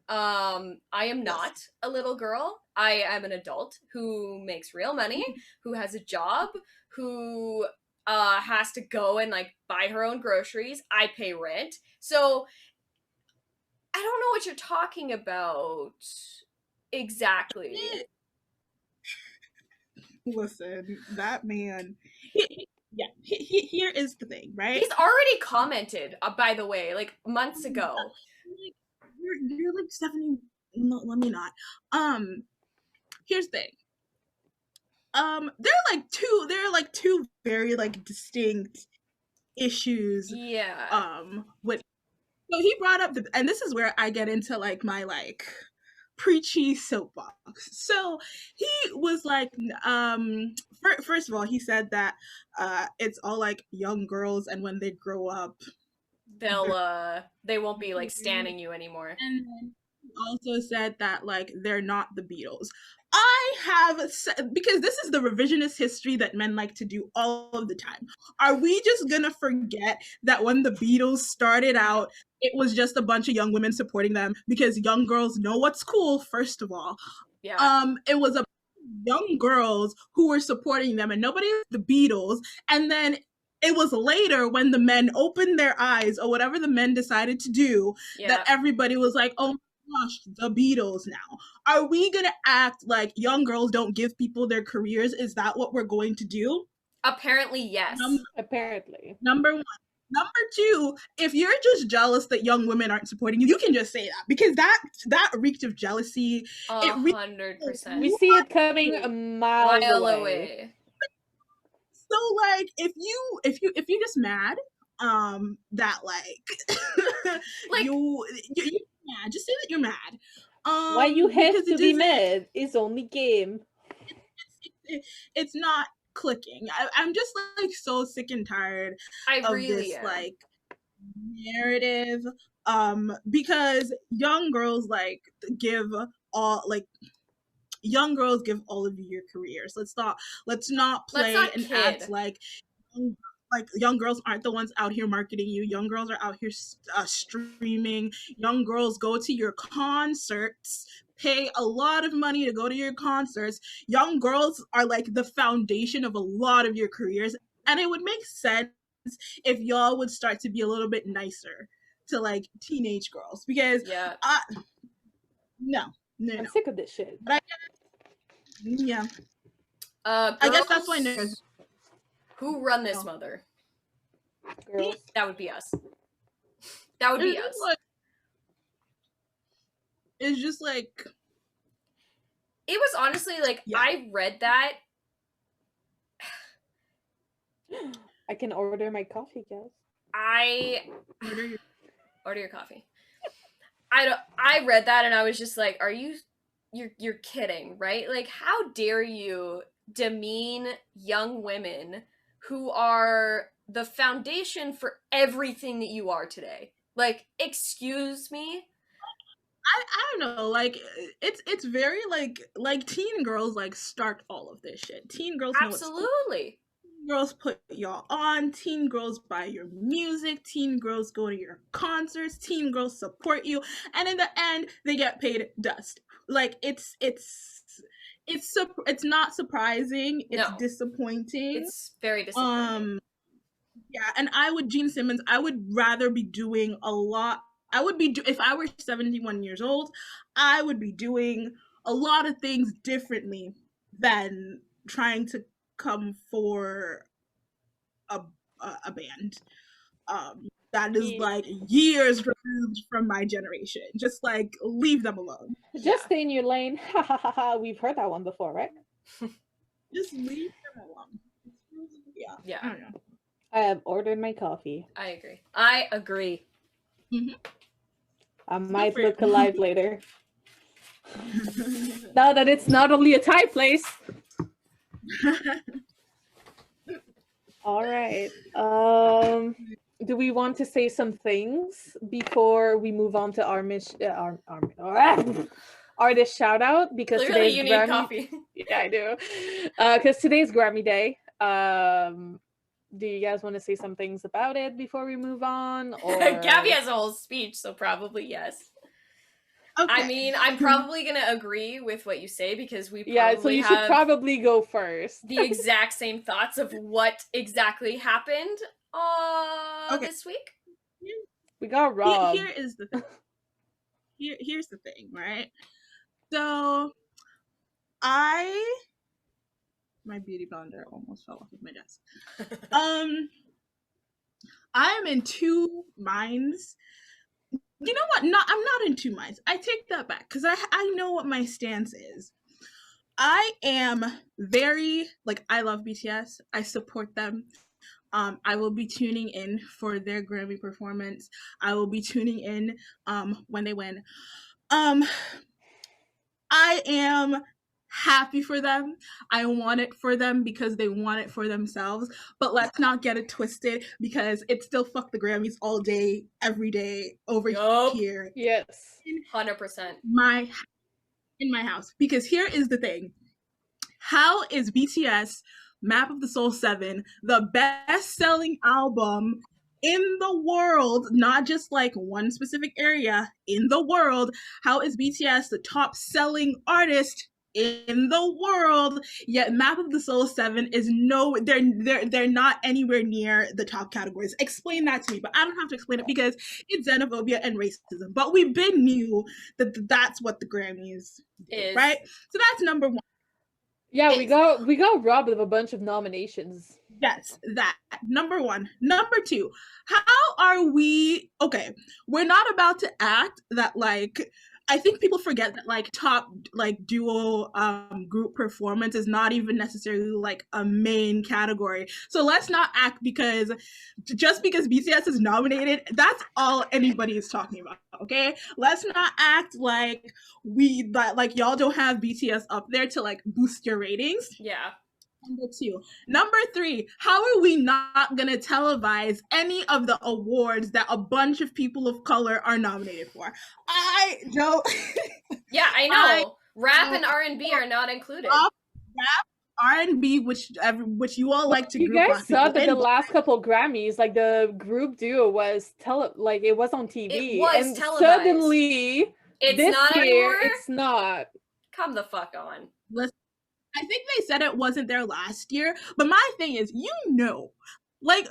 I am not a little girl. I am an adult who makes real money, who has a job, who has to go and like buy her own groceries. I pay rent. So I don't know what you're talking about exactly. Listen, that man. Here is the thing, right? He's already commented, by the way, like months ago. You're like 70. No, let me not. Here's the thing. There are like two very like distinct issues. Yeah. So he brought up and this is where I get into like my like preachy soapbox. So he was like, first of all, he said that it's all like young girls, and when they grow up, they won't be like standing you anymore. And then he also said that like they're not the Beatles. because this is the revisionist history that men like to do all of the time. Are we just gonna forget that when the Beatles started out, it was just a bunch of young women supporting them because young girls know what's cool, first of all. Yeah. It was a young girls who were supporting them and nobody the Beatles. And then it was later when the men opened their eyes or whatever the men decided to do that everybody was like, oh my gosh, the Beatles now. Are we gonna act like young girls don't give people their careers? Is that what we're going to do? Apparently, yes. Apparently. Number one. Number two, if you're just jealous that young women aren't supporting you, you can just say that because that reeked of jealousy. 100%. We see it coming a mile away. So like, if you're just mad, that like you're mad, just say that you're mad. Why you have to be mad? It's only game. It's not clicking. I'm just like so sick and tired of this like narrative. Because young girls give all of you your careers. Let's not play and act like young girls aren't the ones out here marketing you. Young girls are out here streaming. Young girls go to your concerts, pay a lot of money to go to your concerts. Young girls are like the foundation of a lot of your careers. And it would make sense if y'all would start to be a little bit nicer to like teenage girls. Because no. I'm sick of this shit. But I guess that's why there's who run this mother? Girls. That would be us. That would be us. It's just like it was honestly like I read that. I can order my coffee, guys. Order your coffee. I read that and I was just like, you're kidding, right? Like, how dare you demean young women who are the foundation for everything that you are today? Like, excuse me? I don't know, like it's very like teen girls like start all of this shit. Teen girls know absolutely. Teen girls put y'all on, teen girls buy your music, teen girls go to your concerts, teen girls support you, and in the end they get paid dust. Like it's not surprising, it's disappointing. It's very disappointing. Yeah, and Gene Simmons, I would rather be doing a lot. If I were 71 years old, I would be doing a lot of things differently than trying to come for a band that is like years removed from my generation. Just like leave them alone. Just stay in your lane. Ha ha ha ha. We've heard that one before, right? Just leave them alone. Yeah. I don't know. I have ordered my coffee. I agree. Mm-hmm. I might look alive later. Now that it's not only a Thai place. All right. Do we want to say some things before we move on to our artist shout out? Because clearly today's you need coffee. Yeah, I do. Because today's Grammy Day. Do you guys want to say some things about it before we move on? Or Gabby has a whole speech, so probably yes. Okay. I mean, I'm probably gonna agree with what you say because we probably so you should probably go first. The exact same thoughts of what exactly happened this week. We got robbed. Here is the thing. Here's the thing, right? So my beauty blender almost fell off of my desk. I am in two minds. You know what? I'm not in two minds. I take that back because I know what my stance is. I am very I love BTS. I support them. I will be tuning in for their Grammy performance. I will be tuning in when they win. I am happy for them. I want it for them because they want it for themselves. But let's not get it twisted because it's still fuck the Grammys all day, every day over here. Yes. 100%. in my house, because here is the thing. How is BTS Map of the Soul 7 the best-selling album in the world, not just like one specific area, in the world? How is BTS the top-selling artist in the world, yet Map of the Soul 7 is they're not anywhere near the top categories? Explain that to me. But I don't have to explain it because it's xenophobia and racism. But we've been knew that that's what the Grammys is, right? So that's number one. Yeah, we got robbed of a bunch of nominations. Yes, that. Number one. Number two, how are we, okay, we're not about to act that like, I think people forget that like top like duo group performance is not even necessarily like a main category. So let's not act because just because BTS is nominated, that's all anybody is talking about. Okay, let's not act like like y'all don't have BTS up there to like boost your ratings. Yeah. Number two. Number three, how are we not gonna televise any of the awards that a bunch of people of color are nominated for? I don't. Yeah, I know. Rap and R&B are not included. Rap, R&B, which you all like to. You guys saw that the last couple Grammys, like the group duo was it was on TV. It was and televised. Suddenly, it's this not year, anymore? It's not. Come the fuck on. Listen, I think they said it wasn't there last year, but my thing is, like,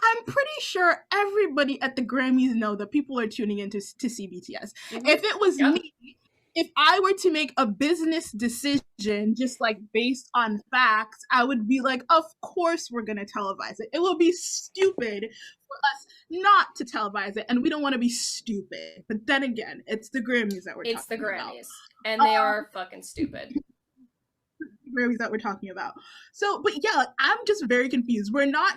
I'm pretty sure everybody at the Grammys know that people are tuning in to see BTS. Mm-hmm. If it was me, if I were to make a business decision just like based on facts, I would be like, of course we're gonna televise it. It will be stupid for us not to televise it, and we don't want to be stupid. But then again, it's the Grammys that we're talking about. It's the Grammys, and they are fucking stupid. Grammys that we're talking about. So, but yeah, I'm just very confused. We're not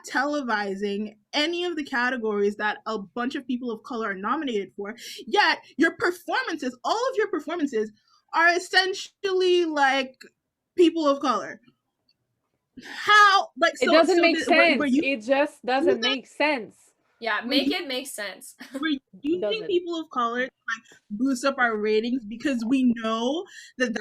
televising any of the categories that a bunch of people of color are nominated for, yet your performances, all of your performances are essentially like people of color. How? Like, so, it doesn't make sense. It just doesn't make sense. Yeah, make it make sense. We're using people of color to like boost up our ratings because we know that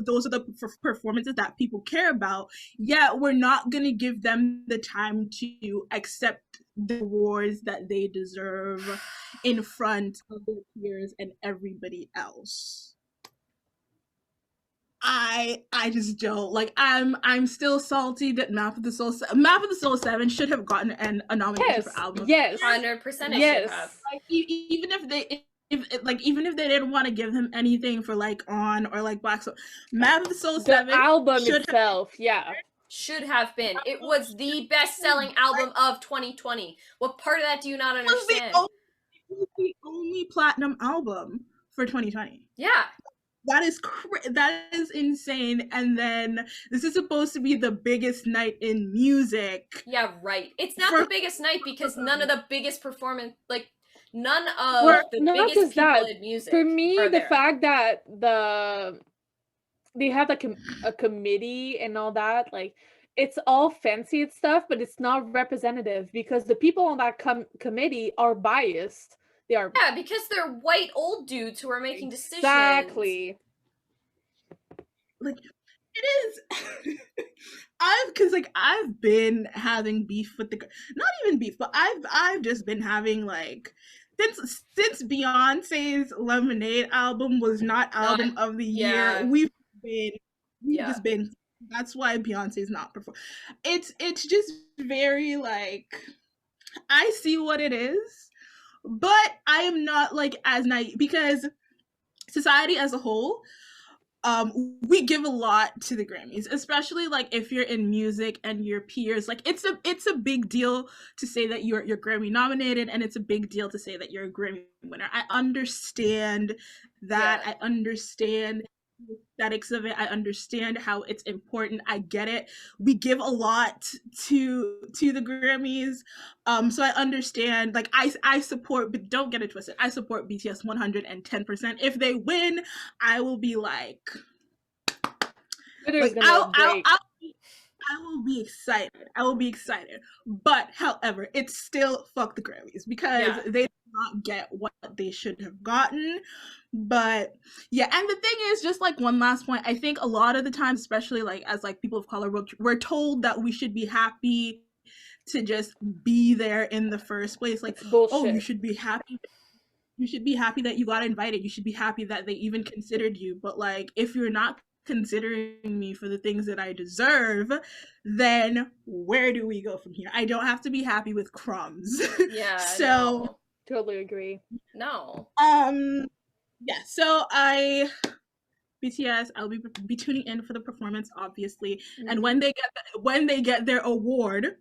those are the performances that people care about. Yet we're not gonna give them the time to accept the awards that they deserve in front of their peers and everybody else. I just don't like. I'm still salty that Map of the Soul 7 should have gotten a nomination for album. Yes, 100%. Yes, like, even if they didn't want to give him anything for like On or like Black Soul, Map of the Soul 7 album itself, should have been. It was the best-selling album of 2020. What part of that do you not understand? It was the only platinum album for 2020. Yeah. That is insane. And then this is supposed to be the biggest night in music. Yeah, right. It's not the biggest night because none of the biggest performance, like none of the biggest people in music. For me, the fact that they have like a committee and all that, like it's all fancy and stuff, but it's not representative because the people on that committee are biased. They are. Yeah, because they're white old dudes who are making decisions. Exactly. Like, it is. I've been having beef with not even beef, but I've just been having like since Beyonce's Lemonade album was not album of the year, we've just been. That's why Beyonce's not performing. It's just very like, I see what it is. But I am not like as naive because society as a whole, we give a lot to the Grammys, especially like if you're in music and your peers. Like it's a big deal to say that you're Grammy nominated, and it's a big deal to say that you're a Grammy winner. I understand that. Yeah. I understand the aesthetics of it. I understand how it's important. I get it. We give a lot to the Grammys. So I understand, like I support, but don't get it twisted. I support BTS 110%. If they win, I will be like I will be excited. I will be excited. But however, it's still fuck the Grammys because they not get what they should have gotten. But yeah, and the thing is, just like one last point, I think a lot of the time, especially like as like people of color, we're told that we should be happy to just be there in the first place. Like, oh, you should be happy. You should be happy that you got invited. You should be happy that they even considered you. But like, if you're not considering me for the things that I deserve, then where do we go from here? I don't have to be happy with crumbs. Yeah. So no. Totally agree. No. Yeah, so BTS, I'll be tuning in for the performance, obviously. Mm-hmm. And when they get their award,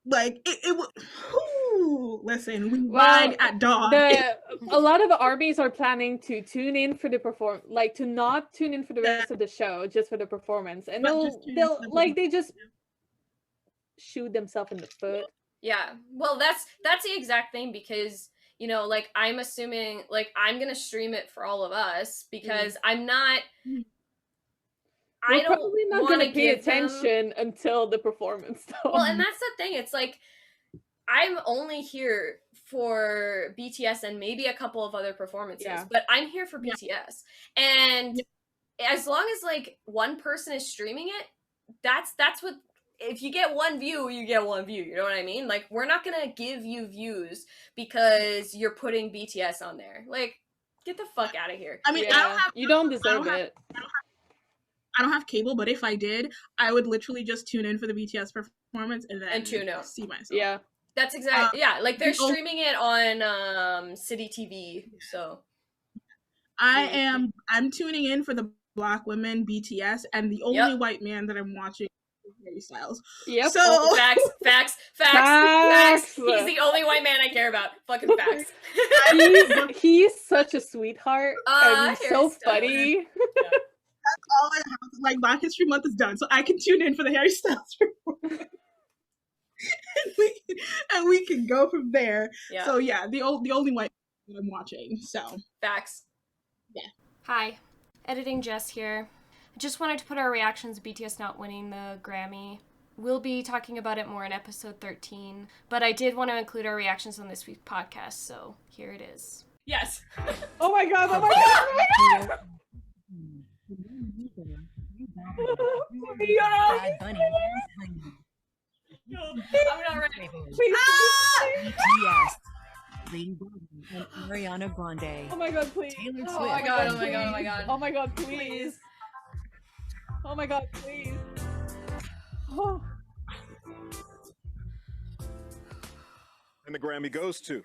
like it listen, we ride at dawn. A lot of armies are planning to tune in for the to not tune in for the rest of the show, just for the performance, and they just shoot themselves in the foot. Yeah, well, that's the exact thing, because you know, like, I'm assuming, like, I'm gonna stream it for all of us, because I'm not. We're probably not gonna pay attention until the performance, though. Well, and that's the thing. It's like, I'm only here for BTS and maybe a couple of other performances, but I'm here for BTS. And as long as like one person is streaming it, that's what. If you get one view, you get one view. You know what I mean? Like, we're not gonna give you views because you're putting BTS on there. Like, get the fuck out of here. I mean, you don't deserve it. I don't have cable, but if I did, I would literally just tune in for the BTS performance and then tune out. See myself. Yeah, that's exactly like they're streaming it on City TV. So I'm tuning in for the Black women BTS, and the only white man that I'm watching is Harry Styles. Yep. So facts. He's the only white man I care about. Fucking facts. he's such a sweetheart. And he's so funny. Yeah. That's all I have. Like, Black History Month is done, so I can tune in for the Harry Styles performance. and we can go from there. Yeah. So yeah, the only white I'm watching. So facts. Yeah. Hi, editing Jess here. I just wanted to put our reactions to BTS not winning the Grammy. We'll be talking about it more in episode 13, but I did want to include our reactions on this week's podcast, so here it is. Yes. Oh my god! Oh my god! Oh my god! No, I'm not ready. Please. BTS, Lady Gaga, and Ariana Grande. Oh my god, please. Taylor Swift. Oh my god, oh my god, oh my god. Oh my god, please. Oh my god, please. Oh. And the Grammy goes to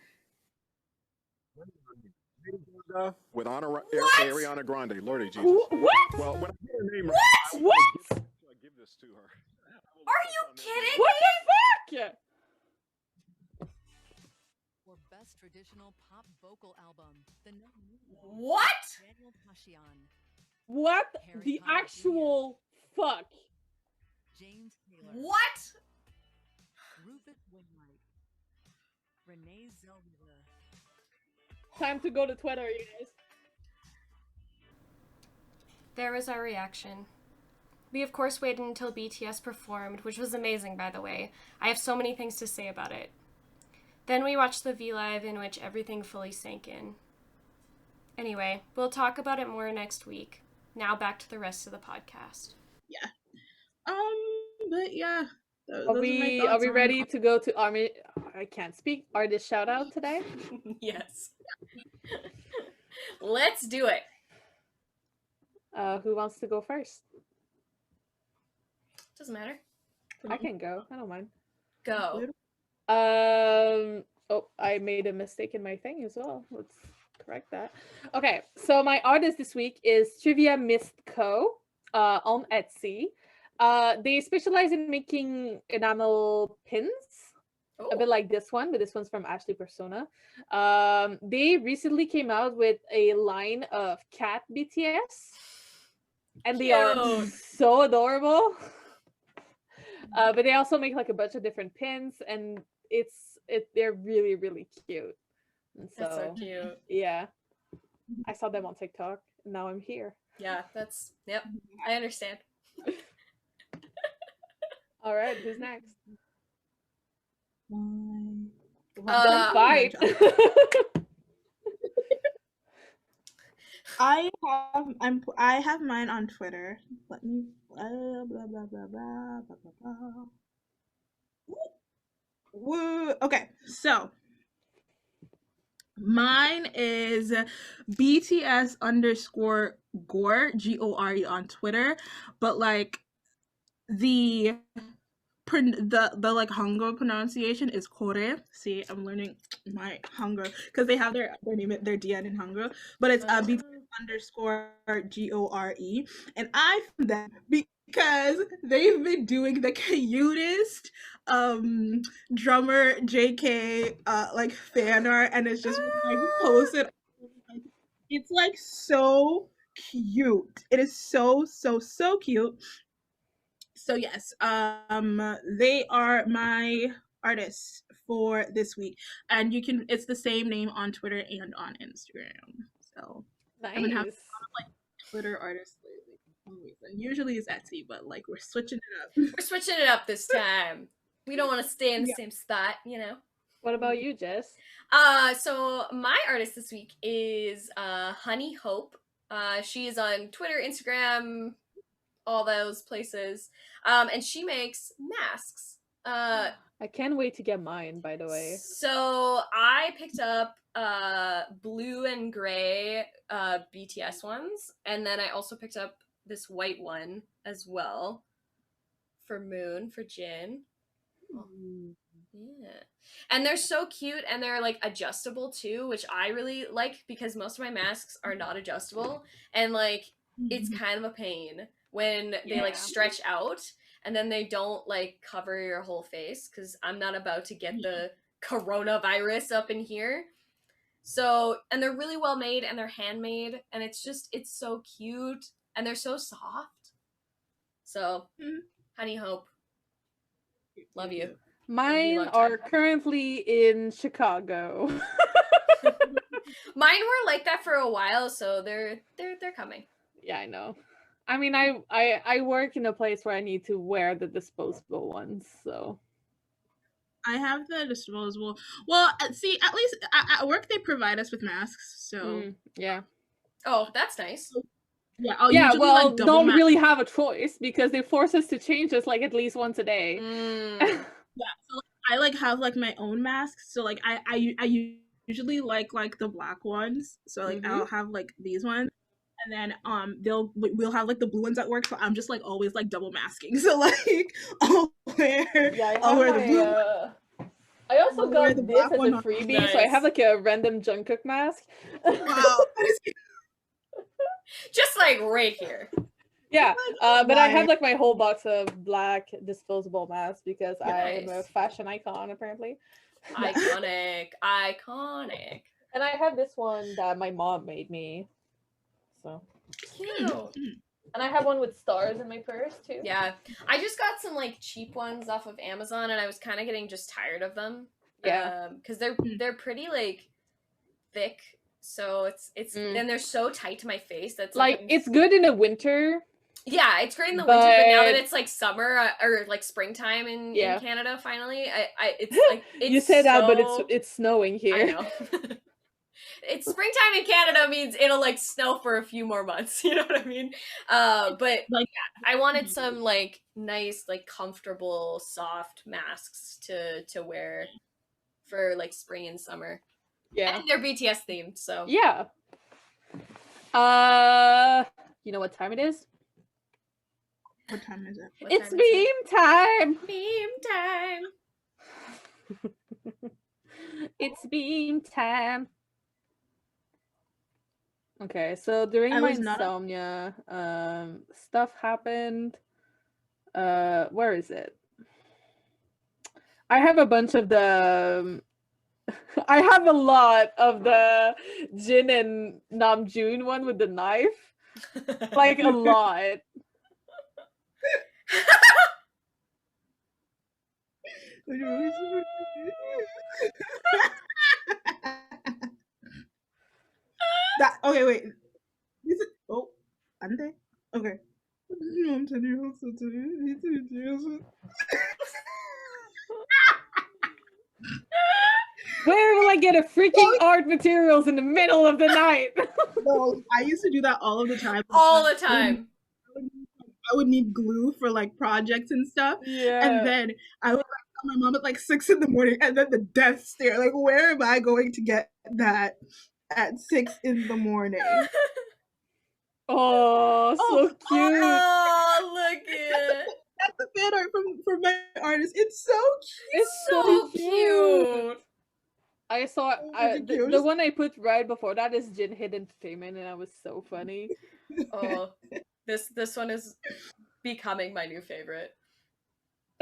with Ariana Grande. Lordy Jesus. What? Well, when I hear her name, What? I give this to her. Are you kidding What the fuck? For Best Traditional Pop Vocal Album, the What? Daniel Pashian, What the actual fuck? James Taylor. What? Rufus Wainwright, Renee Zellweger. Time to go to Twitter, you guys. There was our reaction. We of course waited until BTS performed, which was amazing, by the way. I have so many things to say about it. Then we watched the V-Live, in which everything fully sank in. Anyway, we'll talk about it more next week. Now back to the rest of the podcast. Yeah. But yeah. Are we ready to go to Army? I can't speak. Artist shout out today? Yes. Let's do it. Who wants to go first? Doesn't matter. I can go. I don't mind. Go. Oh, I made a mistake in my thing as well. Let's correct that. Okay, so my artist this week is Trivia Mist Co. On Etsy. They specialize in making enamel pins. Oh. A bit like this one, but this one's from Ashley Persona. They recently came out with a line of cat BTS, and they are so adorable. But they also make like a bunch of different pins, and they're really, really cute. And so, that's so cute. Yeah, I saw them on TikTok, and now I'm here. Yeah, yep. I understand. All right, who's next? Don't fight. I have mine on Twitter. Let me blah blah blah blah blah blah blah. Woo. Okay, so mine is BTS _ Gore GORE on Twitter, but like the like Hangul pronunciation is Kore. See, I'm learning my Hangul because they have their name, their DN in Hangul, but it's BTS _ GORE, and I found that because they've been doing the cutest drummer JK like fan art, and it's just like posted. It's like so cute. It is so cute. So yes, they are my artists for this week, and it's the same name on Twitter and on Instagram. So nice. I've been having a lot of like Twitter artists lately for some reason. Usually it's Etsy, but like we're switching it up. We're switching it up this time. We don't want to stay in the same spot, you know. What about you, Jess? So my artist this week is Honey Hope. She is on Twitter, Instagram, all those places. And she makes masks. I can't wait to get mine, by the way. So I picked up blue and gray BTS ones, and then I also picked up this white one as well for Moon, for Jin. Oh, yeah. And they're so cute, and they're like adjustable too, which I really like because most of my masks are not adjustable, and like it's kind of a pain when they like stretch out and then they don't like cover your whole face, because I'm not about to get the coronavirus up in here. So, and they're really well made, and they're handmade, and it's so cute, and they're so soft. So Honey Hope, love you. Mine are currently in Chicago. Mine were like that for a while, so they're coming. Yeah, I know. I mean, I work in a place where I need to wear the disposable ones, so. I have the disposable. Well, see, at least at work they provide us with masks, so yeah. Oh, that's nice. Yeah. Yeah. Well, like, don't really have a choice because they force us to change this like at least once a day. Yeah. So I like have like my own masks. So like I usually like the black ones. So like I'll have like these ones. And then we'll have like the blue ones at work, so I'm just like always like double masking. So like I'll wear the blue. I also got this as a freebie, so I have like a random Jungkook mask. Wow. Just like right here. Yeah, but I have like my whole box of black disposable masks because I am a fashion icon apparently. Iconic. And I have this one that my mom made me. So cute. And I have one with stars in my purse too. Yeah. I just got some like cheap ones off of Amazon, and I was kind of getting just tired of them. Yeah. Because they're pretty like thick, so it's and they're so tight to my face. That's like it's good in the winter. Yeah, it's great in the winter, but now that it's like summer or like springtime in Canada, finally, it's like it's you say that, but it's snowing here. I know. It's springtime in Canada means it'll like snow for a few more months. You know what I mean? But like I wanted some like nice, like comfortable, soft masks to wear for like spring and summer. Yeah, and they're BTS themed, so yeah. You know what time it is? What time is it? It's meme time. Meme time. It's meme time. Okay, so during my insomnia, stuff happened. Where is it? I have a bunch of the. I have a lot of the Jin and Namjoon one with the knife. Like a lot. Okay, wait. Is it? Oh, ande. Okay. I'm telling you also Where will I get a freaking art materials in the middle of the night? No, I used to do that all of the time. All the time. I would need glue for like projects and stuff. Yeah. And then I would tell my mom at like 6 in the morning, and then the death stare. Like, where am I going to get that at 6 in the morning? Oh, so cute. Oh, look at it. That's the fan art from my artist. It's so cute. It's so cute. I saw the one I put right before that is Jin Hid Entertainment, and that was so funny. Oh, this one is becoming my new favorite.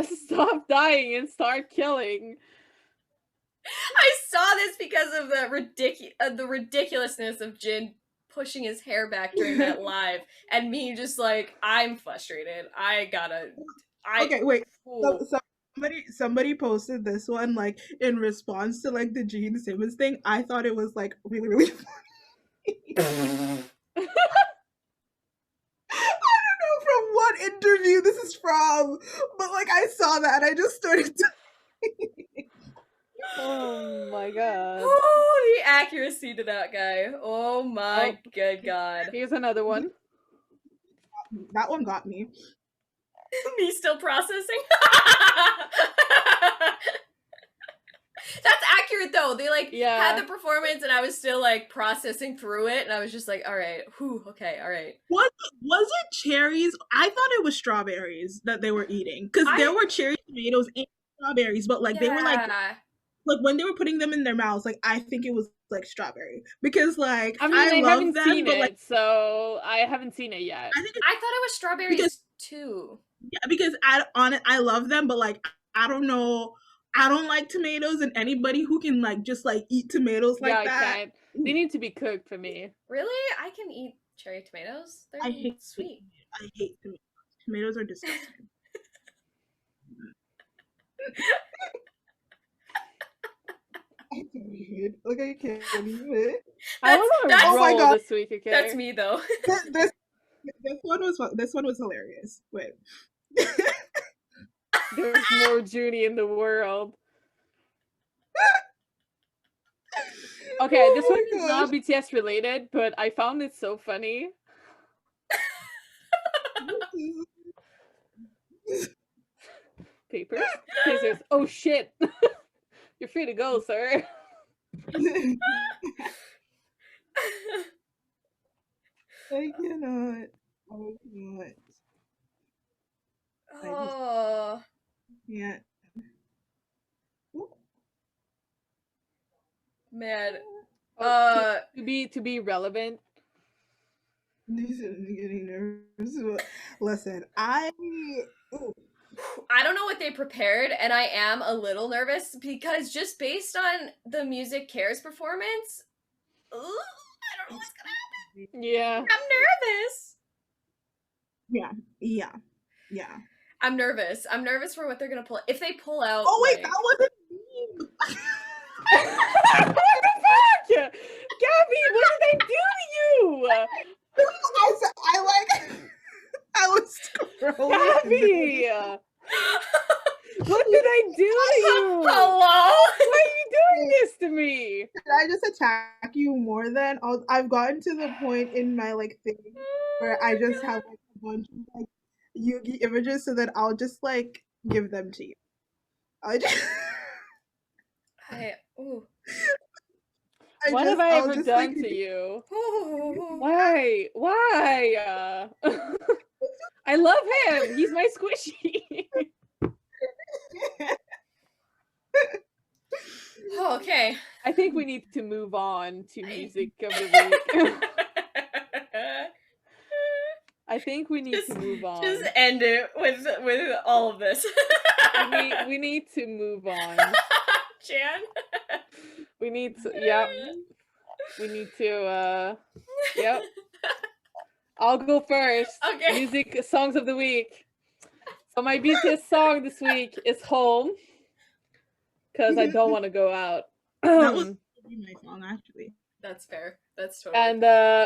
Stop dying and start killing. I saw this because of the ridiculousness of Jin pushing his hair back during that live, and me just like, I'm frustrated. Okay, wait. Somebody posted this one like in response to like the Gene Simmons thing. I thought it was like really, really funny. I don't know from what interview this is from, but like I saw that and I just started to Oh my god. Oh, the accuracy to that guy. Oh my good god. Here's another one. That one got me. Me still processing. That's accurate though. They like had the performance and I was still like processing through it, and I was just like, all right, whew, okay, all right. Was it cherries? I thought it was strawberries that they were eating, because there were cherry tomatoes and strawberries, but like they were like when they were putting them in their mouths, like I think it was like strawberry, because like I mean, I love haven't them, seen but, it, like, so I haven't seen it yet. I thought it was strawberries too. Yeah, because I love them, but like I don't know. I don't like tomatoes, and anybody who can like just like eat tomatoes like that. I can't. They need to be cooked for me. Really? I can eat cherry tomatoes. They're sweet. I hate tomatoes. Tomatoes are disgusting. Look, I can't even. I was on a roll this week. Okay, that's me though. This one was hilarious. Wait. There's more Junie in the world. Okay, this one is not BTS related, but I found it so funny. Papers, scissors. Oh shit! You're free to go, sir. I cannot. I cannot. Oh. Yeah. Man. To be relevant. This is getting nervous. Listen, I don't know what they prepared, and I am a little nervous because just based on the MusiCares performance, I don't know what's gonna happen. Yeah. I'm nervous. Yeah. I'm nervous. I'm nervous for what they're gonna pull. If they pull out. Oh wait, like... that wasn't me. What the fuck? Gabby, what did I do to you? I was scrolling. Gabby! What did I do to you? Hello? Why are you doing this to me? Did I just attack you more than? I've gotten to the point in my like thing where I just have like a bunch of like Yugi images, so that I'll just like give them to you. What have I ever done to you? Why? I love him. He's my squishy. Okay. I think we need to move on to music of the week. I think we need to move on. Just end it with all of this. we need to move on. Jan? We need to, yep. We need to, yep. I'll go first. Okay. Music songs of the week. So my BTS song this week is Home. Because I don't want to go out. That was my song, actually. That's fair. That's totally And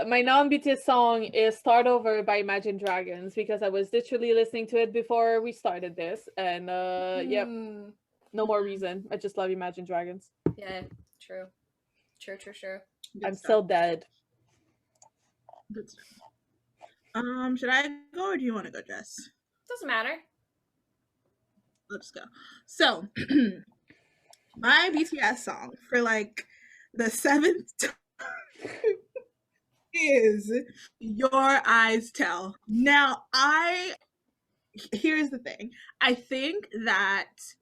my non-BTS song is Start Over by Imagine Dragons, because I was literally listening to it before we started this. And yep, no more reason. I just love Imagine Dragons. Yeah. True. True. Good I'm stuff. still dead. Good stuff. Should I go or do you want to go, Jess? Doesn't matter. Let's go. So, my BTS song for like the 7th time is Your Eyes Tell. Now, here's the thing. I think that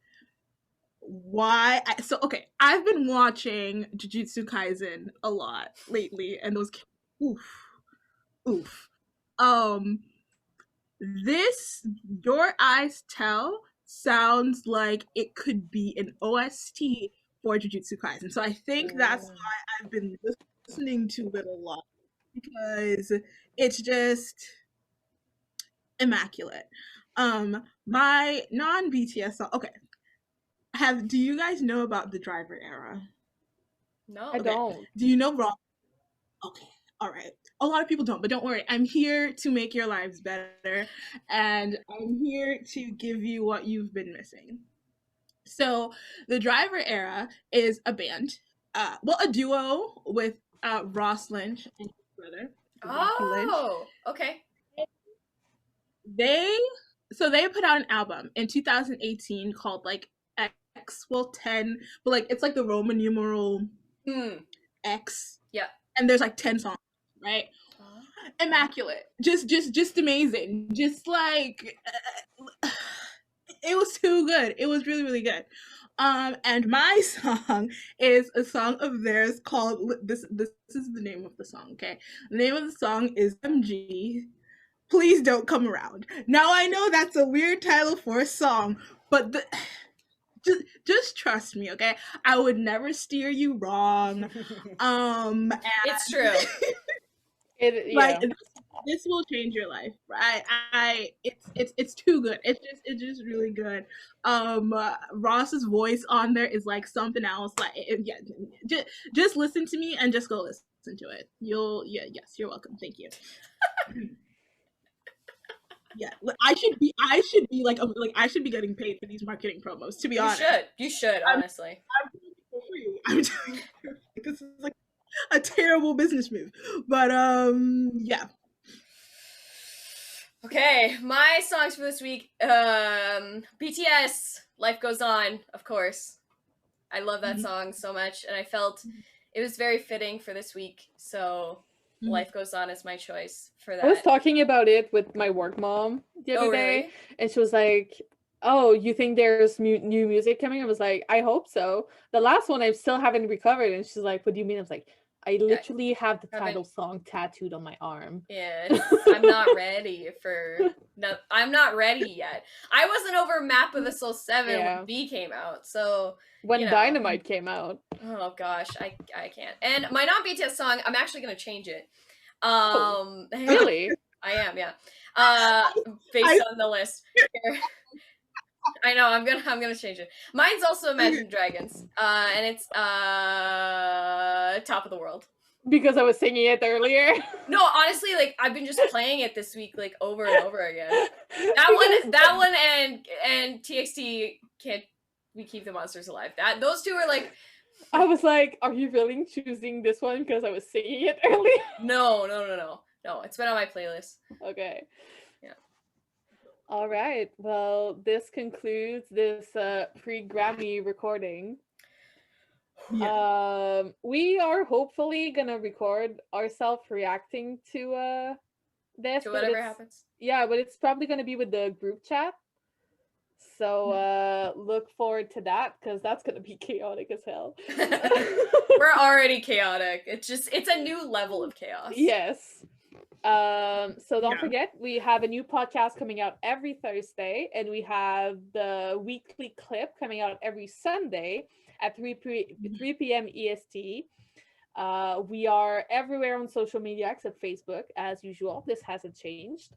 I've been watching Jujutsu Kaisen a lot lately, and those oof. This Your Eyes Tell sounds like it could be an OST for Jujutsu Kaisen. So I think that's why I've been listening to it a lot, because it's just immaculate. My non-BTS song. Okay. Do you guys know about the Driver era? No. I don't. Do you know Rock? Okay. All right. A lot of people don't, but don't worry. I'm here to make your lives better, and I'm here to give you what you've been missing. So, the Driver era is a band, a duo with Ross Lynch and his brother, Rocky Lynch. Oh, okay. They put out an album in 2018 called like 10, but like it's like the Roman numeral X. Yeah. And there's like 10 songs, right? Immaculate. Just amazing. Just like it was too good. It was really, really good. And my song is a song of theirs called this is the name of the song, okay? The name of the song is MG. Please Don't Come Around. Now I know that's a weird title for a song, but just trust me, okay? I would never steer you wrong. It's true. This will change your life, right? It's too good. It's just really good. Ross's voice on there is like something else. Like just listen to me and just go listen to it. Yes, you're welcome. Thank you. Yeah, I should be like I should be getting paid for these marketing promos. To be honest, You should honestly. I'm doing it for free. I'm doing it for free. This is like a terrible business move, but yeah. Okay, my songs for this week. BTS, Life Goes On, of course. I love that song so much, and I felt it was very fitting for this week. So Life Goes On is my choice for that. I was talking about it with my work mom the other day, and she was like, "Oh, you think there's new music coming?" I was like, "I hope so." The last one I still haven't recovered, and she's like, "What do you mean?" I was like, "I literally have the title song tattooed on my arm." Yeah, I'm not ready I'm not ready yet. I wasn't over Map of the Soul 7 when B came out, so when Dynamite came out. Oh gosh, I can't. And my non-BTS song, I'm actually gonna change it. Really? I am, yeah. Based on the list. I know, I'm gonna change it. Mine's also Imagine Dragons. And it's Top of the World. Because I was singing it earlier. No, honestly, like I've been just playing it this week, like over and over again. That one and TXT Can't We Keep the Monsters Alive. Those two are like. I was like, are you really choosing this one because I was singing it earlier? No, it's been on my playlist. Okay. Yeah. All right. Well, this concludes this pre-Grammy recording. Yeah. We are hopefully gonna record ourselves reacting to this. To whatever happens. Yeah, but it's probably gonna be with the group chat. So look forward to that, because that's gonna be chaotic as hell. We're already chaotic. It's a new level of chaos. Yes. So don't forget, we have a new podcast coming out every Thursday, and we have the weekly clip coming out every Sunday at 3 p.m. EST. We are everywhere on social media except Facebook, as usual. This hasn't changed.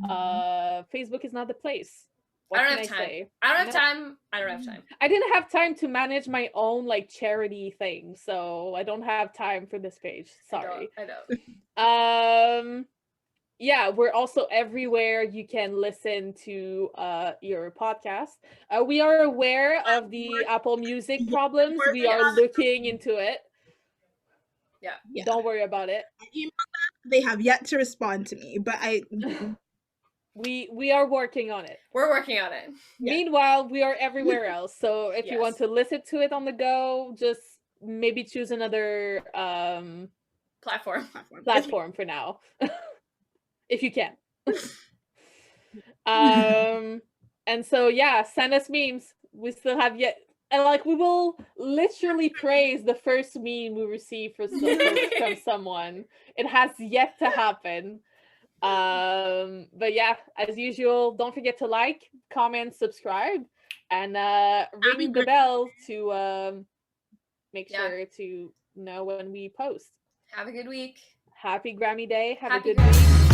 Facebook is not the place. What I don't have time. I don't have time. I didn't have time to manage my own like charity thing, so I don't have time for this page. Sorry. I don't. yeah, we're also everywhere you can listen to your podcast. We are aware of the Apple Music problems. We are looking into it. Yeah. Don't worry about it. I emailed them. They have yet to respond to me, but we are working on it. We're working on it. Yeah. Meanwhile, we are everywhere else. So if you want Yes. to listen to it on the go, just maybe choose another Platform. platform for now. If you can. And so yeah, send us memes. We still have yet, and like we will literally praise the first meme we receive from someone. It has yet to happen. But yeah, as usual, don't forget to like, comment, subscribe, and ring the bell to make sure to know when we post. Have a good week. Happy Grammy Day. Have Happy a good Grammy. week.